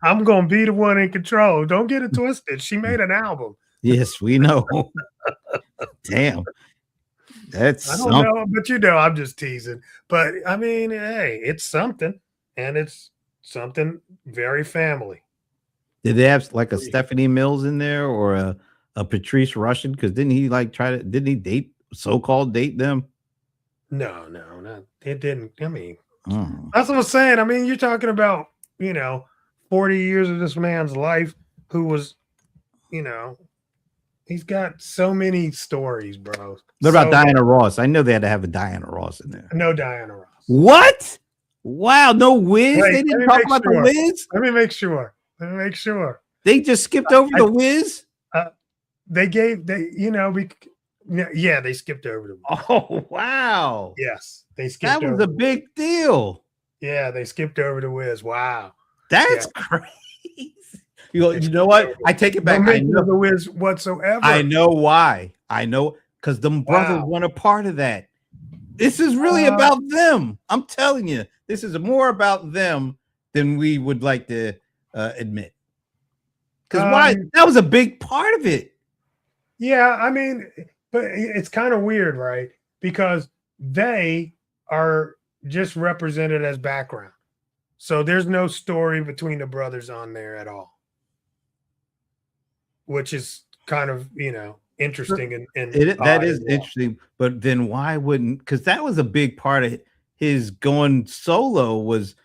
Speaker 2: I'm gonna be the one in control. Don't get it twisted. She made an album.
Speaker 1: Yes, we know. Damn. That's
Speaker 2: I don't know, but I'm just teasing. But I mean, hey, it's something, and it's something very family.
Speaker 1: Did they have like a Stephanie Mills in there or a Patrice Rushen? Because didn't he date so-called date them?
Speaker 2: No, it didn't. I mean, that's what I'm saying. I mean, you're talking about 40 years of this man's life, who was, he's got so many stories, bro.
Speaker 1: What about Diana Ross? I know they had to have a Diana Ross in there.
Speaker 2: No Diana Ross.
Speaker 1: What? Wow, no Wiz? They didn't talk about the Wiz?
Speaker 2: Let me make sure.
Speaker 1: They just skipped over the Wiz?
Speaker 2: They skipped over the Wiz.
Speaker 1: Oh, wow.
Speaker 2: Yes, they skipped over.
Speaker 1: That was a big deal.
Speaker 2: Yeah, they skipped over the Wiz. Wow.
Speaker 1: That's crazy. You know what? I take it back.
Speaker 2: I know the Wiz whatsoever.
Speaker 1: I know why. I know because them brothers weren't a part of that. This is really about them. I'm telling you, this is more about them than we would like to admit. Because why? That was a big part of it.
Speaker 2: Yeah, I mean, but it's kind of weird, right? Because they are just represented as background. So there's no story between the brothers on there at all, which is kind of, interesting. And
Speaker 1: That is interesting. But then why wouldn't, because that was a big part of his going solo, was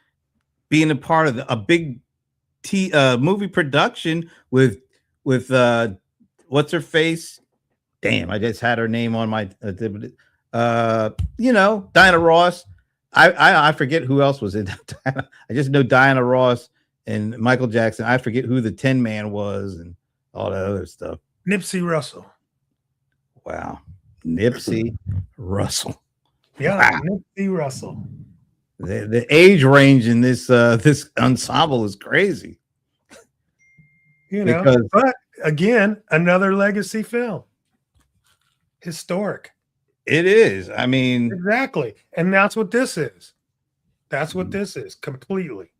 Speaker 1: being a part of a big movie production with what's her face? Damn, I just had her name on my Diana Ross. I forget who else was in that. I just know Diana Ross and Michael Jackson. I forget who the Tin Man was and all that other stuff.
Speaker 2: Nipsey Russell.
Speaker 1: Wow. Nipsey Russell.
Speaker 2: Yeah, wow. Nipsey Russell.
Speaker 1: The age range in this this ensemble is crazy.
Speaker 2: But again, another legacy film. Historic.
Speaker 1: It is. I mean,
Speaker 2: exactly. And that's what this is. That's what this is completely.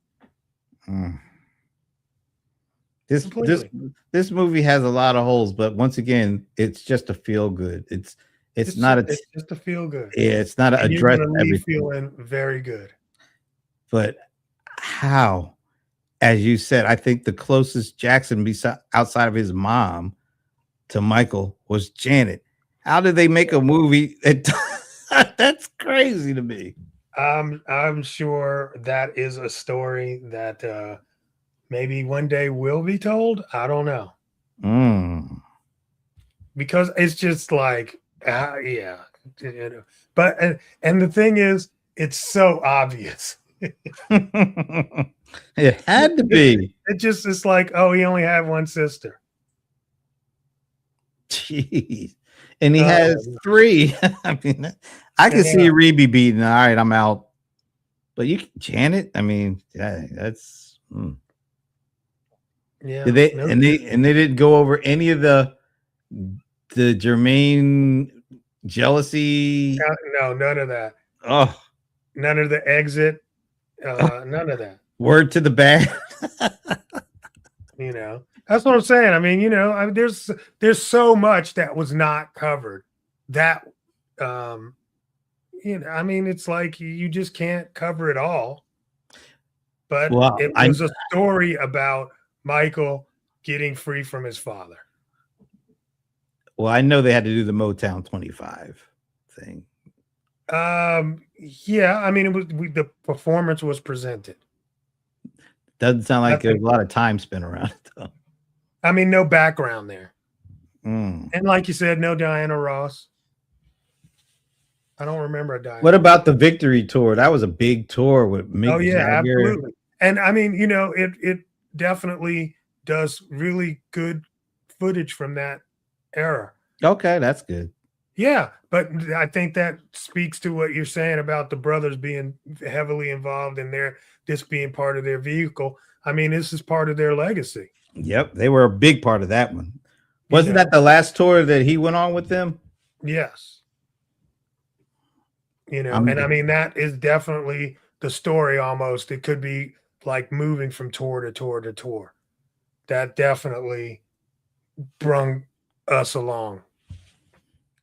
Speaker 1: This movie has a lot of holes, but once again, it's just a feel good. It's just
Speaker 2: a feel good.
Speaker 1: Yeah, it's not an address.
Speaker 2: You're feeling very good.
Speaker 1: But how, as you said, I think the closest Jackson outside of his mom to Michael was Janet. How did they make a movie that's crazy to me?
Speaker 2: I'm sure that is a story that maybe one day will be told. I don't know. Because it's just like, yeah. But and the thing is, it's so obvious.
Speaker 1: It had to be.
Speaker 2: It's like, oh, he only had one sister.
Speaker 1: Jeez. And he has 3. I mean, I can see Reby beating. All right, I'm out. But Janet, I mean, that's.
Speaker 2: Yeah.
Speaker 1: Did they and they didn't go over any of the Jermaine jealousy?
Speaker 2: No, none of that.
Speaker 1: Oh,
Speaker 2: none of the exit. None of that.
Speaker 1: Word to the bad.
Speaker 2: That's what I'm saying. I mean, there's so much that was not covered that, I mean, it's like you just can't cover it all. But it was a story about Michael getting free from his father.
Speaker 1: Well, I know they had to do the Motown 25 thing.
Speaker 2: Yeah, I mean, the performance was presented.
Speaker 1: Doesn't sound like there's a lot of time spent around it, though.
Speaker 2: I mean, no background there. And like you said, no Diana Ross. I don't remember a Diana.
Speaker 1: What about the Victory Tour? That was a big tour with Mick
Speaker 2: Jagger. Absolutely. And I mean,
Speaker 1: it
Speaker 2: definitely does really good footage from that era.
Speaker 1: Okay, that's good.
Speaker 2: Yeah, but I think that speaks to what you're saying about the brothers being heavily involved in this being part of their vehicle. I mean, this is part of their legacy.
Speaker 1: Yep, they were a big part of that one. Wasn't that the last tour that he went on with them?
Speaker 2: Yes. And I mean, that is definitely the story almost. It could be like moving from tour to tour to tour. That definitely brung us along.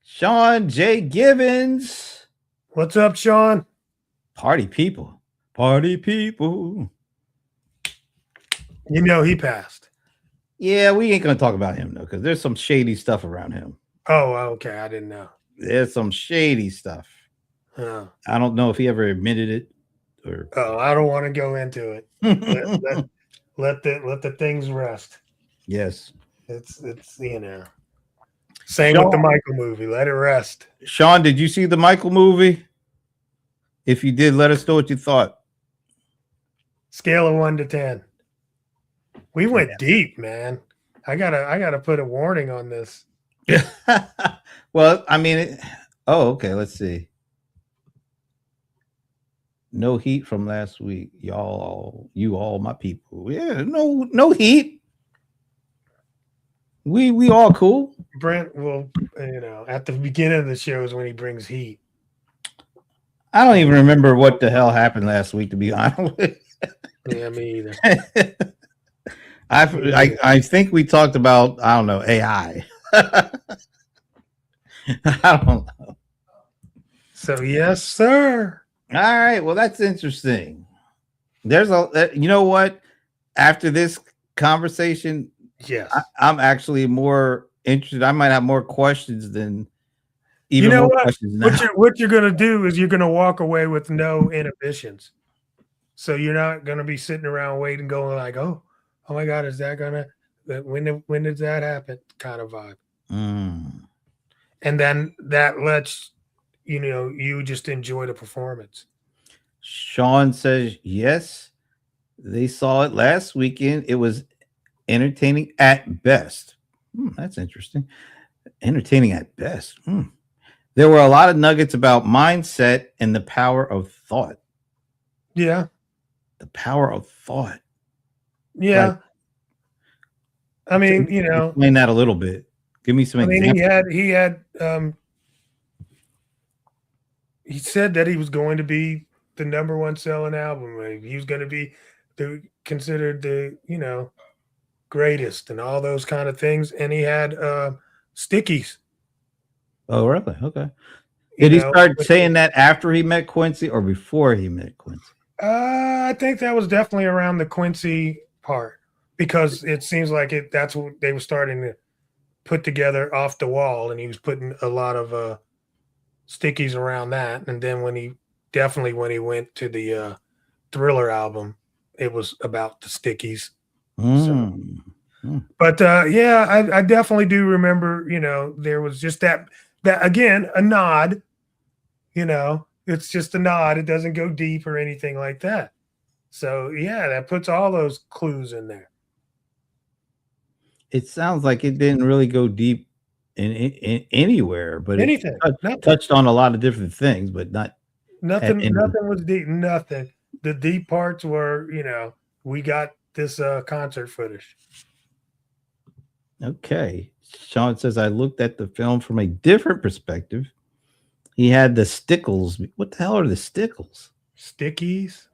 Speaker 1: Sean J. Gibbons.
Speaker 2: What's up, Sean?
Speaker 1: Party people. Party people.
Speaker 2: He passed.
Speaker 1: Yeah, we ain't going to talk about him, though, because there's some shady stuff around him.
Speaker 2: Oh, okay. I didn't know.
Speaker 1: There's some shady stuff.
Speaker 2: Oh.
Speaker 1: I don't know if he ever admitted it.
Speaker 2: I don't want to go into it. let the things rest.
Speaker 1: Yes.
Speaker 2: It's Same Sean, with the Michael movie. Let it rest.
Speaker 1: Sean, did you see the Michael movie? If you did, let us know what you thought.
Speaker 2: Scale of 1 to 10. We went deep, man. I gotta put a warning on this.
Speaker 1: Well, I mean, okay. Let's see. No heat from last week, you all my people. Yeah, no heat. We all cool.
Speaker 2: Brent will, at the beginning of the show is when he brings heat.
Speaker 1: I don't even remember what the hell happened last week, to be honest with you.
Speaker 2: Yeah, me either.
Speaker 1: I think we talked about, I don't know, AI. I don't know.
Speaker 2: So yes, sir.
Speaker 1: All right, well, that's interesting. There's you know what? After this conversation,
Speaker 2: Yes.
Speaker 1: I'm actually more interested. I might have more questions than
Speaker 2: You
Speaker 1: even
Speaker 2: know
Speaker 1: more
Speaker 2: what?
Speaker 1: questions now.
Speaker 2: What you're gonna do is you're gonna walk away with no inhibitions. So you're not gonna be sitting around waiting, going like, oh my God, is that gonna when does that happen? Kind of vibe.
Speaker 1: Mm.
Speaker 2: And then that lets you just enjoy the performance.
Speaker 1: Sean says yes. They saw it last weekend. It was entertaining at best. That's interesting. Entertaining at best. There were a lot of nuggets about mindset and the power of thought.
Speaker 2: Yeah.
Speaker 1: The power of thought.
Speaker 2: Yeah.
Speaker 1: Like,
Speaker 2: I mean, you know,
Speaker 1: explain that a little bit. Give me some examples.
Speaker 2: He said that he was going to be the number one selling album. He was going to be considered the, greatest and all those kind of things. And he had stickies.
Speaker 1: Oh, really? Okay. Did he start saying that after he met Quincy or before he met Quincy?
Speaker 2: I think that was definitely around the Quincy part, because it seems like that's what they were starting to put together Off the Wall, and he was putting a lot of stickies around that. And then when he went to the Thriller album, it was about the stickies. But yeah, I definitely do remember, there was just that again, a nod, it's just a nod. It doesn't go deep or anything like that. So yeah, that puts all those clues in there.
Speaker 1: It sounds like it didn't really go deep in anywhere, but
Speaker 2: anything
Speaker 1: it touched on a lot of different things, but
Speaker 2: nothing was deep. Nothing. The deep parts were, we got this concert footage.
Speaker 1: Okay. Sean says, I looked at the film from a different perspective. He had the stickles. What the hell are the stickles?
Speaker 2: Stickies.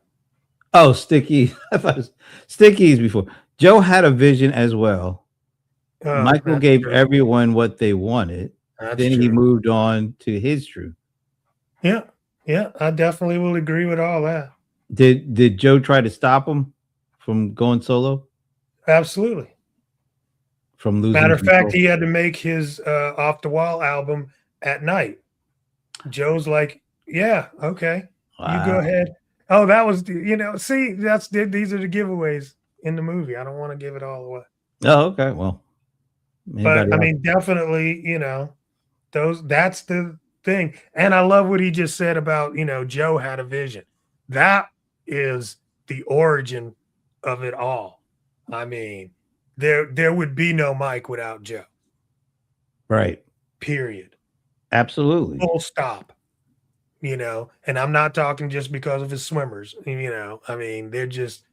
Speaker 1: Oh, stickies. I thought it was stickies before. Joe had a vision as well. Michael gave everyone what they wanted. Then he moved on to his truth.
Speaker 2: Yeah. Yeah. I definitely will agree with all that.
Speaker 1: Did Joe try to stop him from going solo?
Speaker 2: Absolutely.
Speaker 1: From losing.
Speaker 2: Matter of fact, he had to make his Off the Wall album at night. Joe's like, yeah, okay, wow. You go ahead. Oh, that was, see, these are the giveaways in the movie. I don't want to give it all away.
Speaker 1: Oh, okay. Well,
Speaker 2: but I mean, definitely, that's the thing. And I love what he just said about, Joe had a vision. That is the origin of it all. I mean, there would be no Mike without Joe.
Speaker 1: Right.
Speaker 2: Period.
Speaker 1: Absolutely.
Speaker 2: Full stop. And I'm not talking just because of his swimmers. I mean, they're just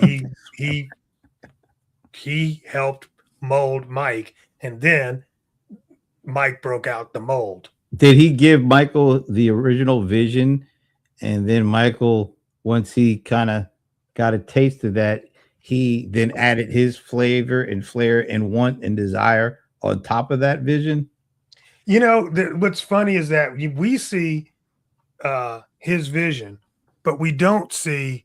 Speaker 2: he helped mold Mike, and then Mike broke out the mold.
Speaker 1: Did he give Michael the original vision, and then Michael, once he kind of got a taste of that, he then added his flavor and flair and want and desire on top of that vision?
Speaker 2: What's funny is that we see his vision, but we don't see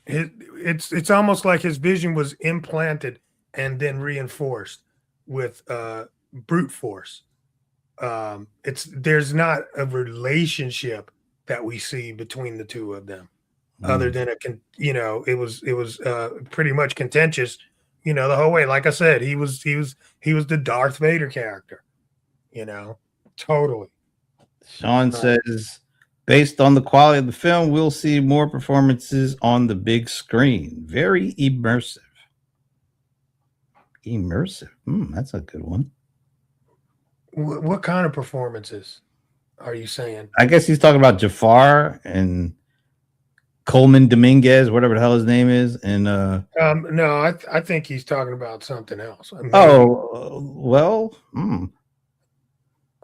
Speaker 2: it's almost like his vision was implanted and then reinforced with brute force. There's not a relationship that we see between the two of them, other than it was pretty much contentious, the whole way. Like I said, he was the Darth Vader character, totally.
Speaker 1: Sean says, based on the quality of the film, we'll see more performances on the big screen. Very immersive. Immersive. That's a good one.
Speaker 2: What kind of performances are you saying?
Speaker 1: I guess he's talking about Jafar and Coleman Dominguez, whatever the hell his name is. And
Speaker 2: no, I think he's talking about something else.
Speaker 1: Well,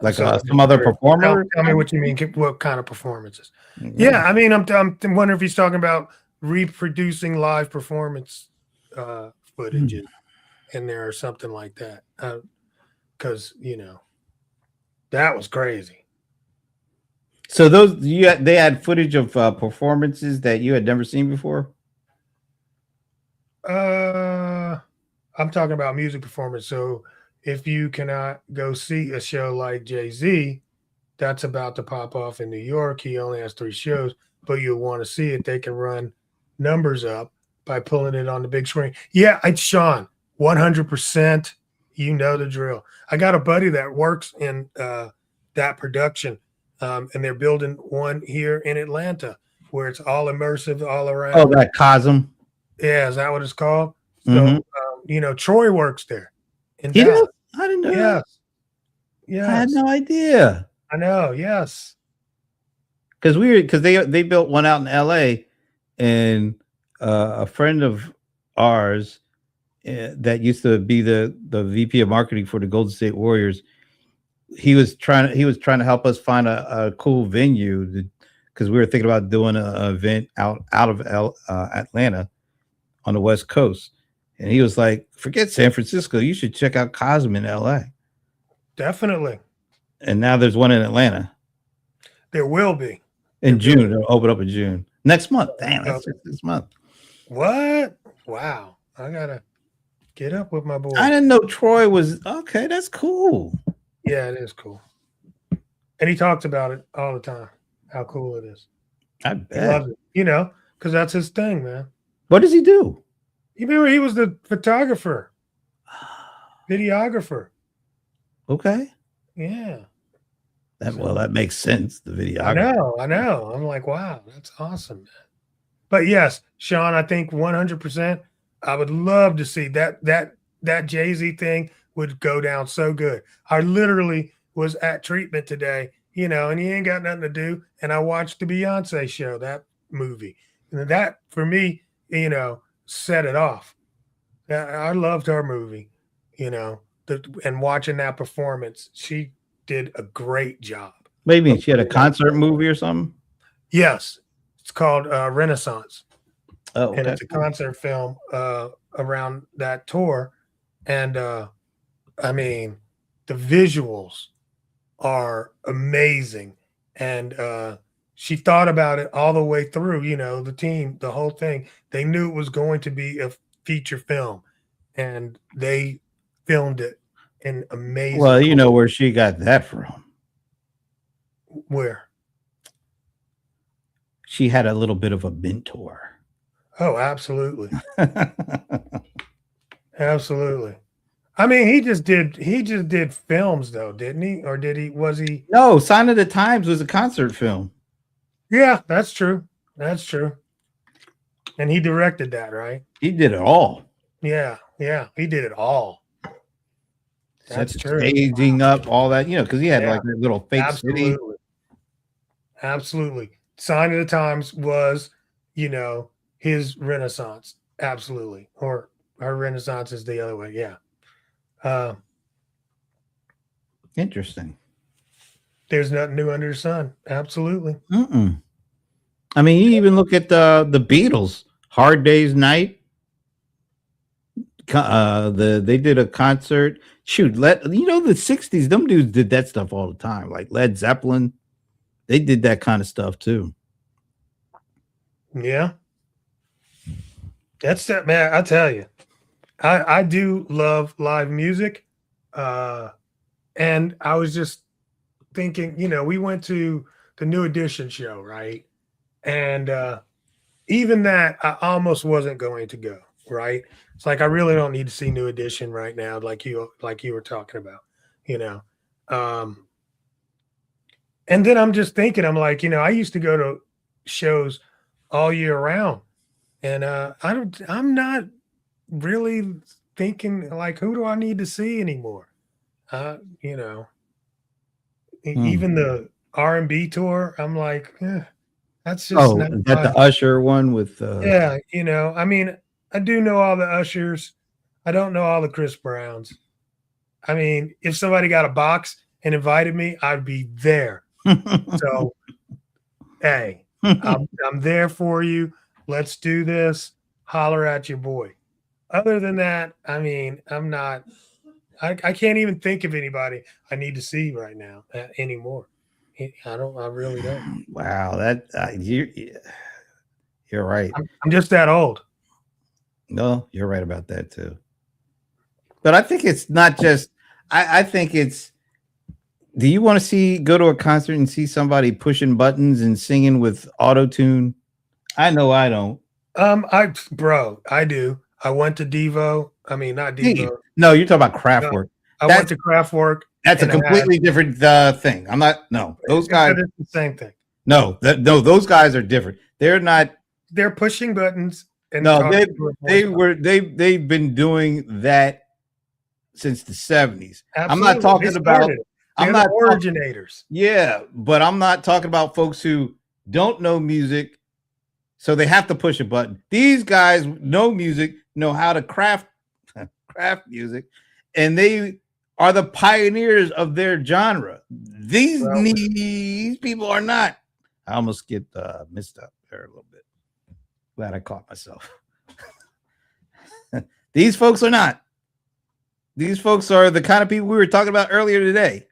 Speaker 1: Like
Speaker 2: So
Speaker 1: some other performer?
Speaker 2: tell me what you mean. What kind of performances?
Speaker 1: Mhm.
Speaker 2: Yeah, I mean, I'm wondering if he's talking about reproducing live performance footage in there or something like that. Because that was crazy.
Speaker 1: So they had footage of performances that you had never seen before.
Speaker 2: I'm talking about music performance. So if you cannot go see a show like Jay-Z, that's about to pop off in New York. He only has 3 shows, but you'll want to see it. They can run numbers up by pulling it on the big screen. Yeah, it's Sean, 100%. You know the drill. I got a buddy that works in that production, and they're building one here in Atlanta where it's all immersive all around.
Speaker 1: Oh, that Cosm.
Speaker 2: Yeah, is that what it's called?
Speaker 1: Mhm.
Speaker 2: So, Troy works there in
Speaker 1: He
Speaker 2: Dallas.
Speaker 1: does? I didn't know
Speaker 2: Yes.
Speaker 1: that. I had
Speaker 2: Yes.
Speaker 1: no idea.
Speaker 2: I know. Yes.
Speaker 1: Because they built one out in LA, and a friend of ours that used to be the VP of marketing for the Golden State Warriors, he was trying to help us find a cool venue, because we were thinking about doing an event out of Atlanta on the West Coast, and he was like, "Forget San Francisco, you should check out Cosm in LA."
Speaker 2: Definitely.
Speaker 1: And now there's one in Atlanta
Speaker 2: There will be.
Speaker 1: in June. It'll open up in June next month. Damn, that's just this month.
Speaker 2: What? Wow. I gotta get up with my boy.
Speaker 1: I didn't know Troy was okay. That's cool.
Speaker 2: Yeah, it is cool. And he talks about it all the time, how cool it is.
Speaker 1: I
Speaker 2: He
Speaker 1: bet.
Speaker 2: loves it, because that's his thing, man.
Speaker 1: What does he do?
Speaker 2: You remember he was the photographer, videographer.
Speaker 1: Okay.
Speaker 2: Yeah.
Speaker 1: That makes sense. The video.
Speaker 2: I know. I'm like, wow, that's awesome, man. But yes, Sean, I think 100%. I would love to see that Jay-Z thing would go down so good. I literally was at treatment today, and he ain't got nothing to do. And I watched the Beyonce show, that movie. And that, for me, set it off. I loved her movie, and watching that performance. She did a great job.
Speaker 1: Maybe she had a concert movie or something.
Speaker 2: Yes. It's called Renaissance.
Speaker 1: Oh, okay.
Speaker 2: And it's a concert film around that tour. And I mean, the visuals are amazing. And she thought about it all the way through, the team, the whole thing. They knew it was going to be a feature film, and they filmed it in amazing.
Speaker 1: Well, you know where she got that from.
Speaker 2: Where?
Speaker 1: She had a little bit of a mentor.
Speaker 2: Oh, absolutely. Absolutely. I mean, he just did films though, didn't he? Or was he?
Speaker 1: No, Sign of the Times was a concert film.
Speaker 2: Yeah, that's true. That's true. And he directed that, right?
Speaker 1: He did it all.
Speaker 2: Yeah, he did it all. That's true.
Speaker 1: Staging up all that, because he had like a little fake city.
Speaker 2: Absolutely. Sign of the Times was, his Renaissance. Absolutely. Or her Renaissance is the other way. Yeah.
Speaker 1: Interesting.
Speaker 2: There's nothing new under the sun. Absolutely.
Speaker 1: I mean, you even look at the Beatles, Hard Day's Night. They did a concert. Shoot, the 60s, them dudes did that stuff all the time. Like Led Zeppelin, they did that kind of stuff too.
Speaker 2: Yeah. That's that, man. I tell you, I do love live music. And I was just thinking, we went to the New Edition show, right? And even that, I almost wasn't going to go, right? It's like I really don't need to see New Edition right now, like you were talking about, And then I'm just thinking, I'm like, I used to go to shows all year round, and I'm not really thinking like, who do I need to see anymore? Even the R&B tour, I'm like, that's just
Speaker 1: is that the Usher one with
Speaker 2: yeah, I mean, I do know all the Ushers. I don't know all the Chris Browns. I mean, if somebody got a box and invited me, I'd be there. So, hey, I'm there for you. Let's do this. Holler at your boy. Other than that, I mean, I'm not. I can't even think of anybody I need to see right now anymore. I don't. I really don't.
Speaker 1: Wow, that you're right.
Speaker 2: I'm just that old.
Speaker 1: No, you're right about that too. But I think it's not just. I think it's. Do you want to go to a concert and see somebody pushing buttons and singing with auto tune? I know I don't.
Speaker 2: I do. I went to Devo. I mean, not Devo.
Speaker 1: No, you're talking about Kraftwerk.
Speaker 2: I went to Kraftwerk.
Speaker 1: That's a completely different thing. I'm not. No, those guys.
Speaker 2: It's the same thing.
Speaker 1: No, those guys are different. They're not.
Speaker 2: They're pushing buttons. And
Speaker 1: no, they've been doing that since the 70s.
Speaker 2: Absolutely.
Speaker 1: I'm not talking about. I'm not
Speaker 2: originators.
Speaker 1: Yeah, but I'm not talking about folks who don't know music, so they have to push a button. These guys know music, know how to craft music, and they are the pioneers of their genre. These people are not. I almost get missed up there a little bit. Glad I caught myself. These folks are not. These folks are the kind of people we were talking about earlier today.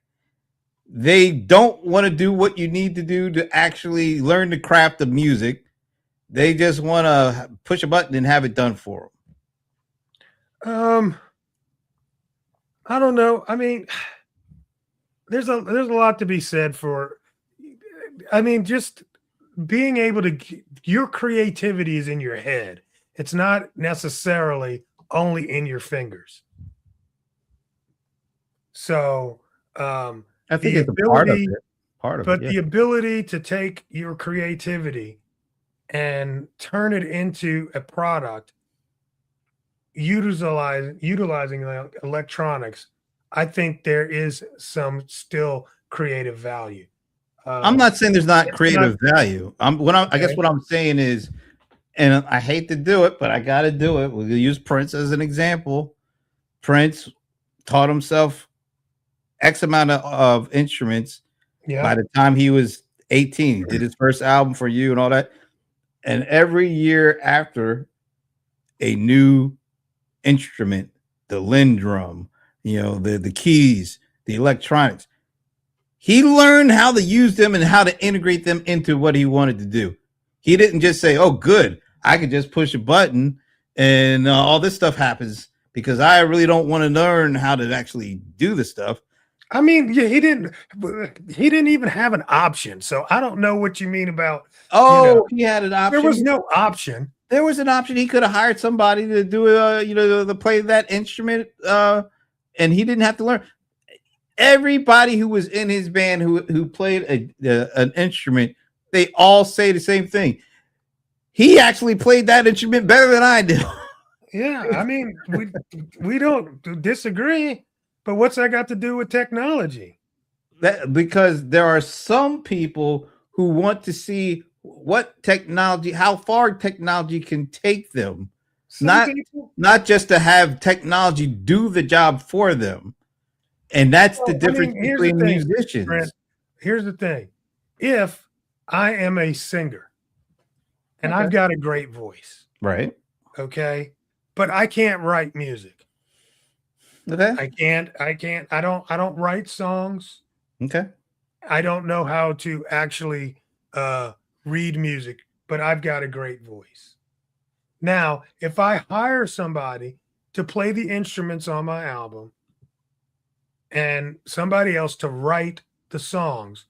Speaker 1: They don't want to do what you need to do to actually learn the craft of music. They just want to push a button and have it done for
Speaker 2: them. I don't know. I mean, there's a lot to be said for. I mean, just being able to. Your creativity is in your head. It's not necessarily only in your fingers. So.
Speaker 1: I think it's a part of it.
Speaker 2: But the ability to take your creativity and turn it into a product, utilizing electronics, I think there is some still creative value.
Speaker 1: I'm not saying there's not creative value. I guess what I'm saying is, and I hate to do it, but I got to do it. We'll use Prince as an example. Prince taught himself X amount of instruments. Yeah. By the time he was 18, he did his first album For You and all that. And every year after, a new instrument, the Lindrum, the keys, the electronics. He learned how to use them and how to integrate them into what he wanted to do. He didn't just say, "Oh, good, I could just push a button and all this stuff happens," because I really don't want to learn how to actually do the stuff.
Speaker 2: I mean, yeah, he didn't even have an option. So I don't know what you mean about.
Speaker 1: He had an option.
Speaker 2: There was no option.
Speaker 1: There was an option. He could have hired somebody to do to play that instrument, and he didn't have to learn. Everybody who was in his band who played an instrument, they all say the same thing. He actually played that instrument better than I do.
Speaker 2: Yeah, I mean, we don't disagree. But what's that got to do with technology?
Speaker 1: Because there are some people who want to see how far technology can take them. Not just to have technology do the job for them. And that's the difference between musicians. Brent,
Speaker 2: here's the thing. If I am a singer and I've got a great voice.
Speaker 1: Right.
Speaker 2: Okay. But I can't write music.
Speaker 1: Okay.
Speaker 2: I don't write songs.
Speaker 1: Okay.
Speaker 2: I don't know how to actually read music, but I've got a great voice. Now, if I hire somebody to play the instruments on my album and somebody else to write the songs,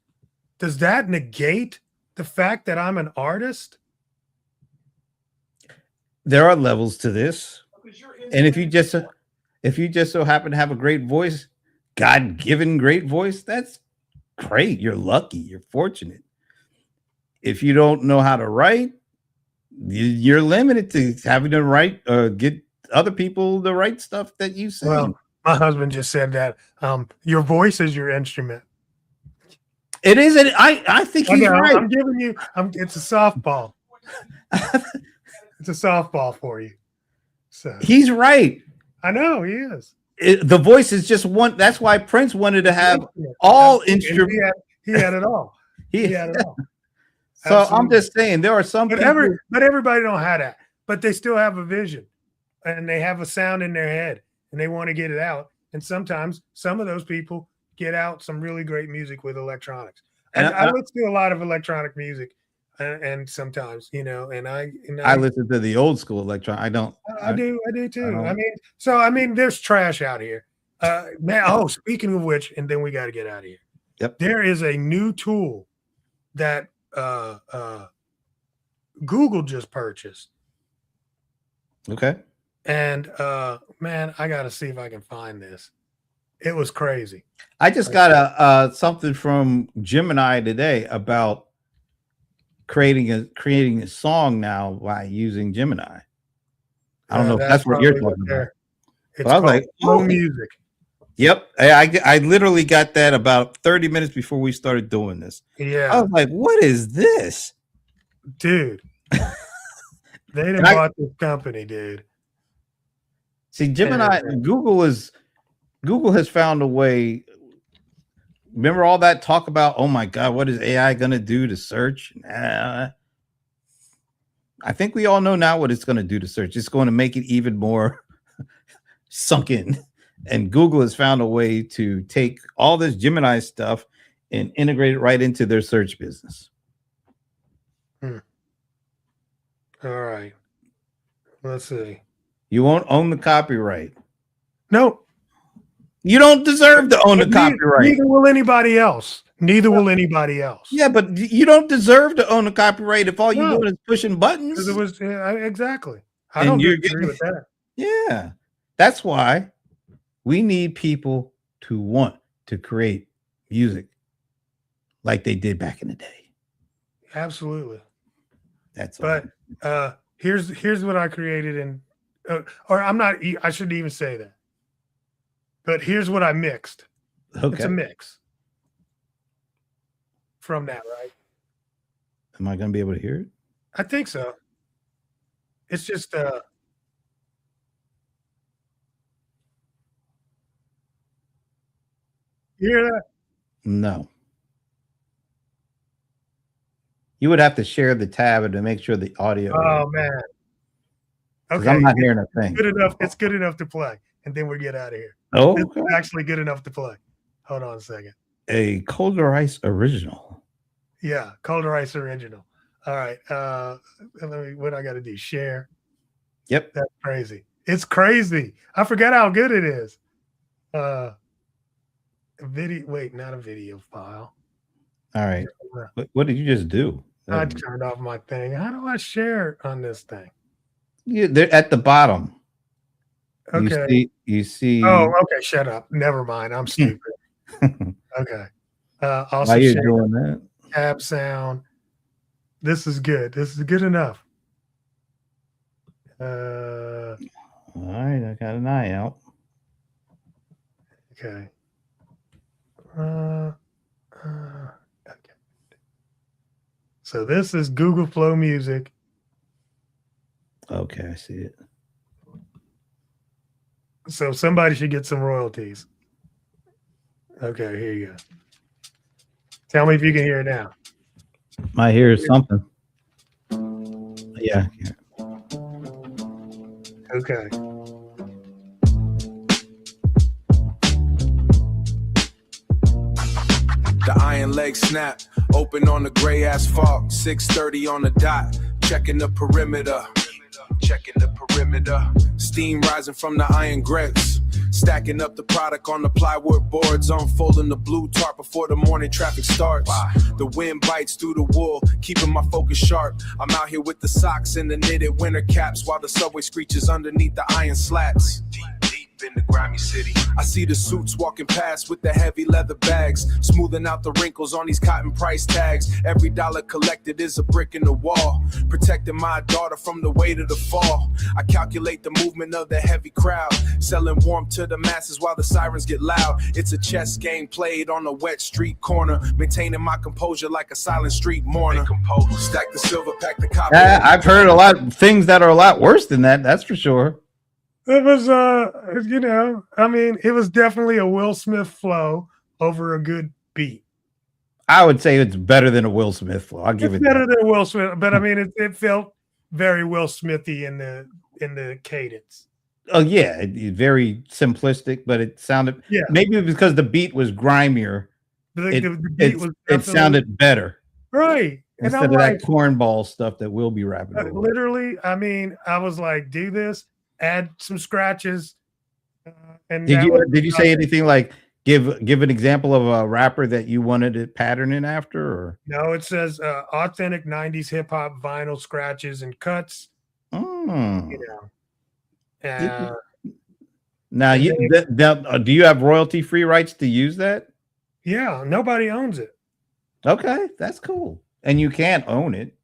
Speaker 2: does that negate the fact that I'm an artist?
Speaker 1: There are levels to this. And if you just so happen to have a great voice, God-given great voice, that's great. You're lucky. You're fortunate. If you don't know how to write, you're limited to having to write or get other people to write stuff that you sing.
Speaker 2: Well, my husband just said that your voice is your instrument.
Speaker 1: It is. I think he's right.
Speaker 2: I'm giving you. It's a softball. It's a softball for you. So
Speaker 1: he's right.
Speaker 2: I know he is.
Speaker 1: the voice is just one. That's why Prince wanted to have all instruments.
Speaker 2: He had it all.
Speaker 1: He
Speaker 2: had it all.
Speaker 1: So absolutely. I'm just saying there are some people,
Speaker 2: but everybody don't have that. But they still have a vision, and they have a sound in their head, and they want to get it out. And sometimes some of those people get out some really great music with electronics. And I listen to a lot of electronic music, and sometimes, you know, and I
Speaker 1: listen to the old school electronic. I do
Speaker 2: too. I mean, there's trash out here, man. Oh, speaking of which, and then we got to get out of here.
Speaker 1: Yep.
Speaker 2: There is a new tool that Google just purchased.
Speaker 1: Okay.
Speaker 2: And man, I got to see if I can find this. It was crazy.
Speaker 1: I just got something from Gemini today about creating a song now by using Gemini. I don't know if that's what you're talking about.
Speaker 2: It's I was like, oh, music.
Speaker 1: Yep. I literally got that about 30 minutes before we started doing this.
Speaker 2: Yeah.
Speaker 1: I was like, what is this?
Speaker 2: Dude. They didn't bought this company, dude.
Speaker 1: See, Gemini, Google has found a way. Remember all that talk about, oh my God, what is AI going to do to search? I think we all know now what it's going to do to search. It's going to make it even more sunk in. And Google has found a way to take all this Gemini stuff and integrate it right into their search business.
Speaker 2: All right. Let's see.
Speaker 1: You won't own the copyright.
Speaker 2: No.
Speaker 1: You don't deserve to own the copyright.
Speaker 2: Neither will anybody else. Yeah,
Speaker 1: but you don't deserve to own the copyright if all you're doing is pushing buttons.
Speaker 2: It was exactly. I don't agree with that.
Speaker 1: Yeah. That's why we need people to want to create music like they did back in the day.
Speaker 2: Absolutely.
Speaker 1: That's
Speaker 2: but here's what I created, and I shouldn't even say that. But here's what I mixed.
Speaker 1: Okay.
Speaker 2: It's a mix from that, right?
Speaker 1: Am I going to be able to hear it?
Speaker 2: I think so. It's just you hear that?
Speaker 1: No. You would have to share the tab and to make sure the audio.
Speaker 2: Oh man. Okay.
Speaker 1: I'm not hearing a thing.
Speaker 2: Good enough. It's good enough to play, and then we get out of here.
Speaker 1: Oh,
Speaker 2: it's actually good enough to play. Hold on a second.
Speaker 1: A Colder Ice original.
Speaker 2: Yeah, Colder Ice original. All right. What I got to do? Share.
Speaker 1: Yep.
Speaker 2: That's crazy. It's crazy. I forgot how good it is. Video. Wait, not a video file.
Speaker 1: All right. What did you just do?
Speaker 2: I turned off my thing. How do I share on this thing?
Speaker 1: They're at the bottom.
Speaker 2: Okay.
Speaker 1: You see.
Speaker 2: Oh, okay. Shut up. Never mind. I'm stupid. Okay. Also,
Speaker 1: why you doing that?
Speaker 2: Tab sound. This is good. This is good enough.
Speaker 1: All right. I got an eye out.
Speaker 2: Okay. Okay. So this is Google Flow Music.
Speaker 1: Okay, I see it.
Speaker 2: So somebody should get some royalties. Okay, here you go. Tell me if you can hear it now.
Speaker 1: I hear something. Yeah.
Speaker 2: Okay.
Speaker 3: The iron leg snap, open on the gray asphalt, 6:30 on the dot, checking the perimeter. Steam rising from the iron grills, stacking up the product on the plywood boards, unfolding the blue tarp before the morning traffic starts. The wind bites through the wool, keeping my focus sharp. I'm out here with the socks and the knitted winter caps, while the subway screeches underneath the iron slats. In the grimy city, I see the suits walking past with the heavy leather bags, smoothing out the wrinkles on these cotton price tags. Every dollar collected is a brick in the wall, protecting my daughter from the weight of the fall. I calculate the movement of the heavy crowd, selling warmth to the masses while the sirens get loud. It's a chess game played on a wet street corner, maintaining my composure like a silent street mourner. Stack the silver, pack the copper.
Speaker 1: I've heard a lot of things that are a lot worse than that. That's for sure.
Speaker 2: It was, I mean, it was definitely a Will Smith flow over a good beat.
Speaker 1: I would say it's better than a Will Smith flow. I'll give
Speaker 2: It's
Speaker 1: it
Speaker 2: better
Speaker 1: that.
Speaker 2: than Will Smith, but I mean, it felt very Will Smithy in the cadence.
Speaker 1: Oh yeah, very simplistic, but it sounded
Speaker 2: Yeah,
Speaker 1: maybe because the beat was grimier.
Speaker 2: the beat was
Speaker 1: It
Speaker 2: definitely
Speaker 1: sounded better
Speaker 2: right, and
Speaker 1: instead
Speaker 2: I'm
Speaker 1: of
Speaker 2: like,
Speaker 1: that cornball stuff that we'll be rapping over.
Speaker 2: literally, I mean, I was like, do this, add some scratches, and
Speaker 1: Did
Speaker 2: that
Speaker 1: you
Speaker 2: was
Speaker 1: did you say anything like give an example of a rapper that you wanted it patterning after? Or
Speaker 2: no, it says authentic 90s hip hop vinyl scratches and cuts, you know. Uh,
Speaker 1: Now
Speaker 2: and
Speaker 1: you
Speaker 2: then,
Speaker 1: do you have royalty free rights to use that?
Speaker 2: yeah, nobody owns it.
Speaker 1: Okay, that's cool. And you can't own it.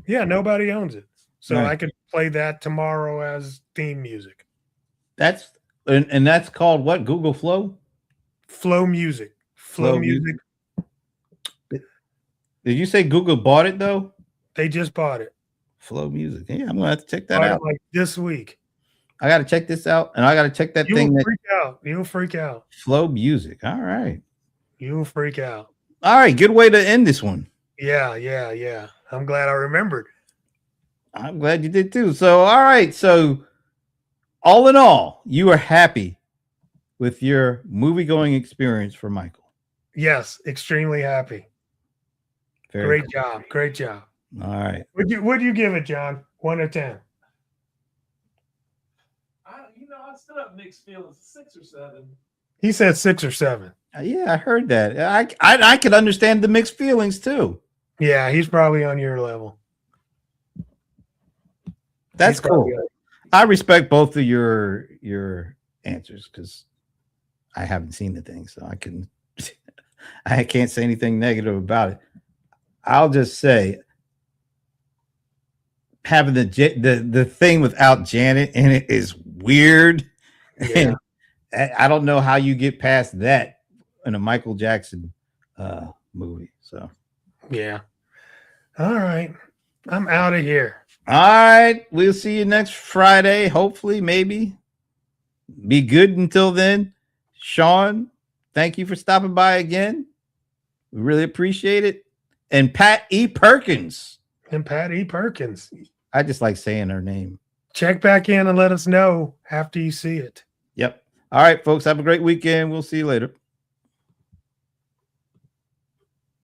Speaker 2: Yeah, nobody owns it. So
Speaker 1: Right.
Speaker 2: I could play that tomorrow as theme music.
Speaker 1: That's and that's called what? Google Flow?
Speaker 2: Flow music. Flow
Speaker 1: Flow
Speaker 2: music.
Speaker 1: Did you say Google bought it though?
Speaker 2: They just bought it.
Speaker 1: Flow Music. Yeah, I'm gonna have to check that
Speaker 2: Bought
Speaker 1: out.
Speaker 2: it like this week.
Speaker 1: I gotta check this out, and I gotta check that
Speaker 2: You'll
Speaker 1: thing that
Speaker 2: freak out. You'll freak out.
Speaker 1: Flow Music. All right.
Speaker 2: You'll freak out.
Speaker 1: All right, good way to end this one.
Speaker 2: Yeah. I'm glad I remembered.
Speaker 1: I'm glad you did too. So, all right. So, all in all, you are happy with your movie going experience for Michael.
Speaker 2: Yes, extremely happy.
Speaker 1: Very
Speaker 2: Great job. Great job.
Speaker 1: cool. All right.
Speaker 2: Would you give it, John? 1 to 10.
Speaker 4: I still have mixed feelings. 6 or 7.
Speaker 2: He said 6 or 7.
Speaker 1: Yeah, I heard that. I could understand the mixed feelings too.
Speaker 2: Yeah, he's probably on your level.
Speaker 1: That's
Speaker 2: He's
Speaker 1: cool.
Speaker 2: probably on-
Speaker 1: I respect both of your answers because I haven't seen the thing, so I can't say anything negative about it. I'll just say having the thing without Janet in it is weird.
Speaker 2: Yeah.
Speaker 1: And I don't know how you get past that in a Michael Jackson movie. So
Speaker 2: Yeah. All right. I'm out of here.
Speaker 1: all right, we'll see you next Friday. Hopefully, maybe. Be good until then. Sean, thank you for stopping by again. We really appreciate it. And Pat E. Perkins.
Speaker 2: And Pat E. Perkins.
Speaker 1: I just like saying her name.
Speaker 2: Check back in and let us know after you see it.
Speaker 1: Yep. All right, folks. Have a great weekend. We'll see you later.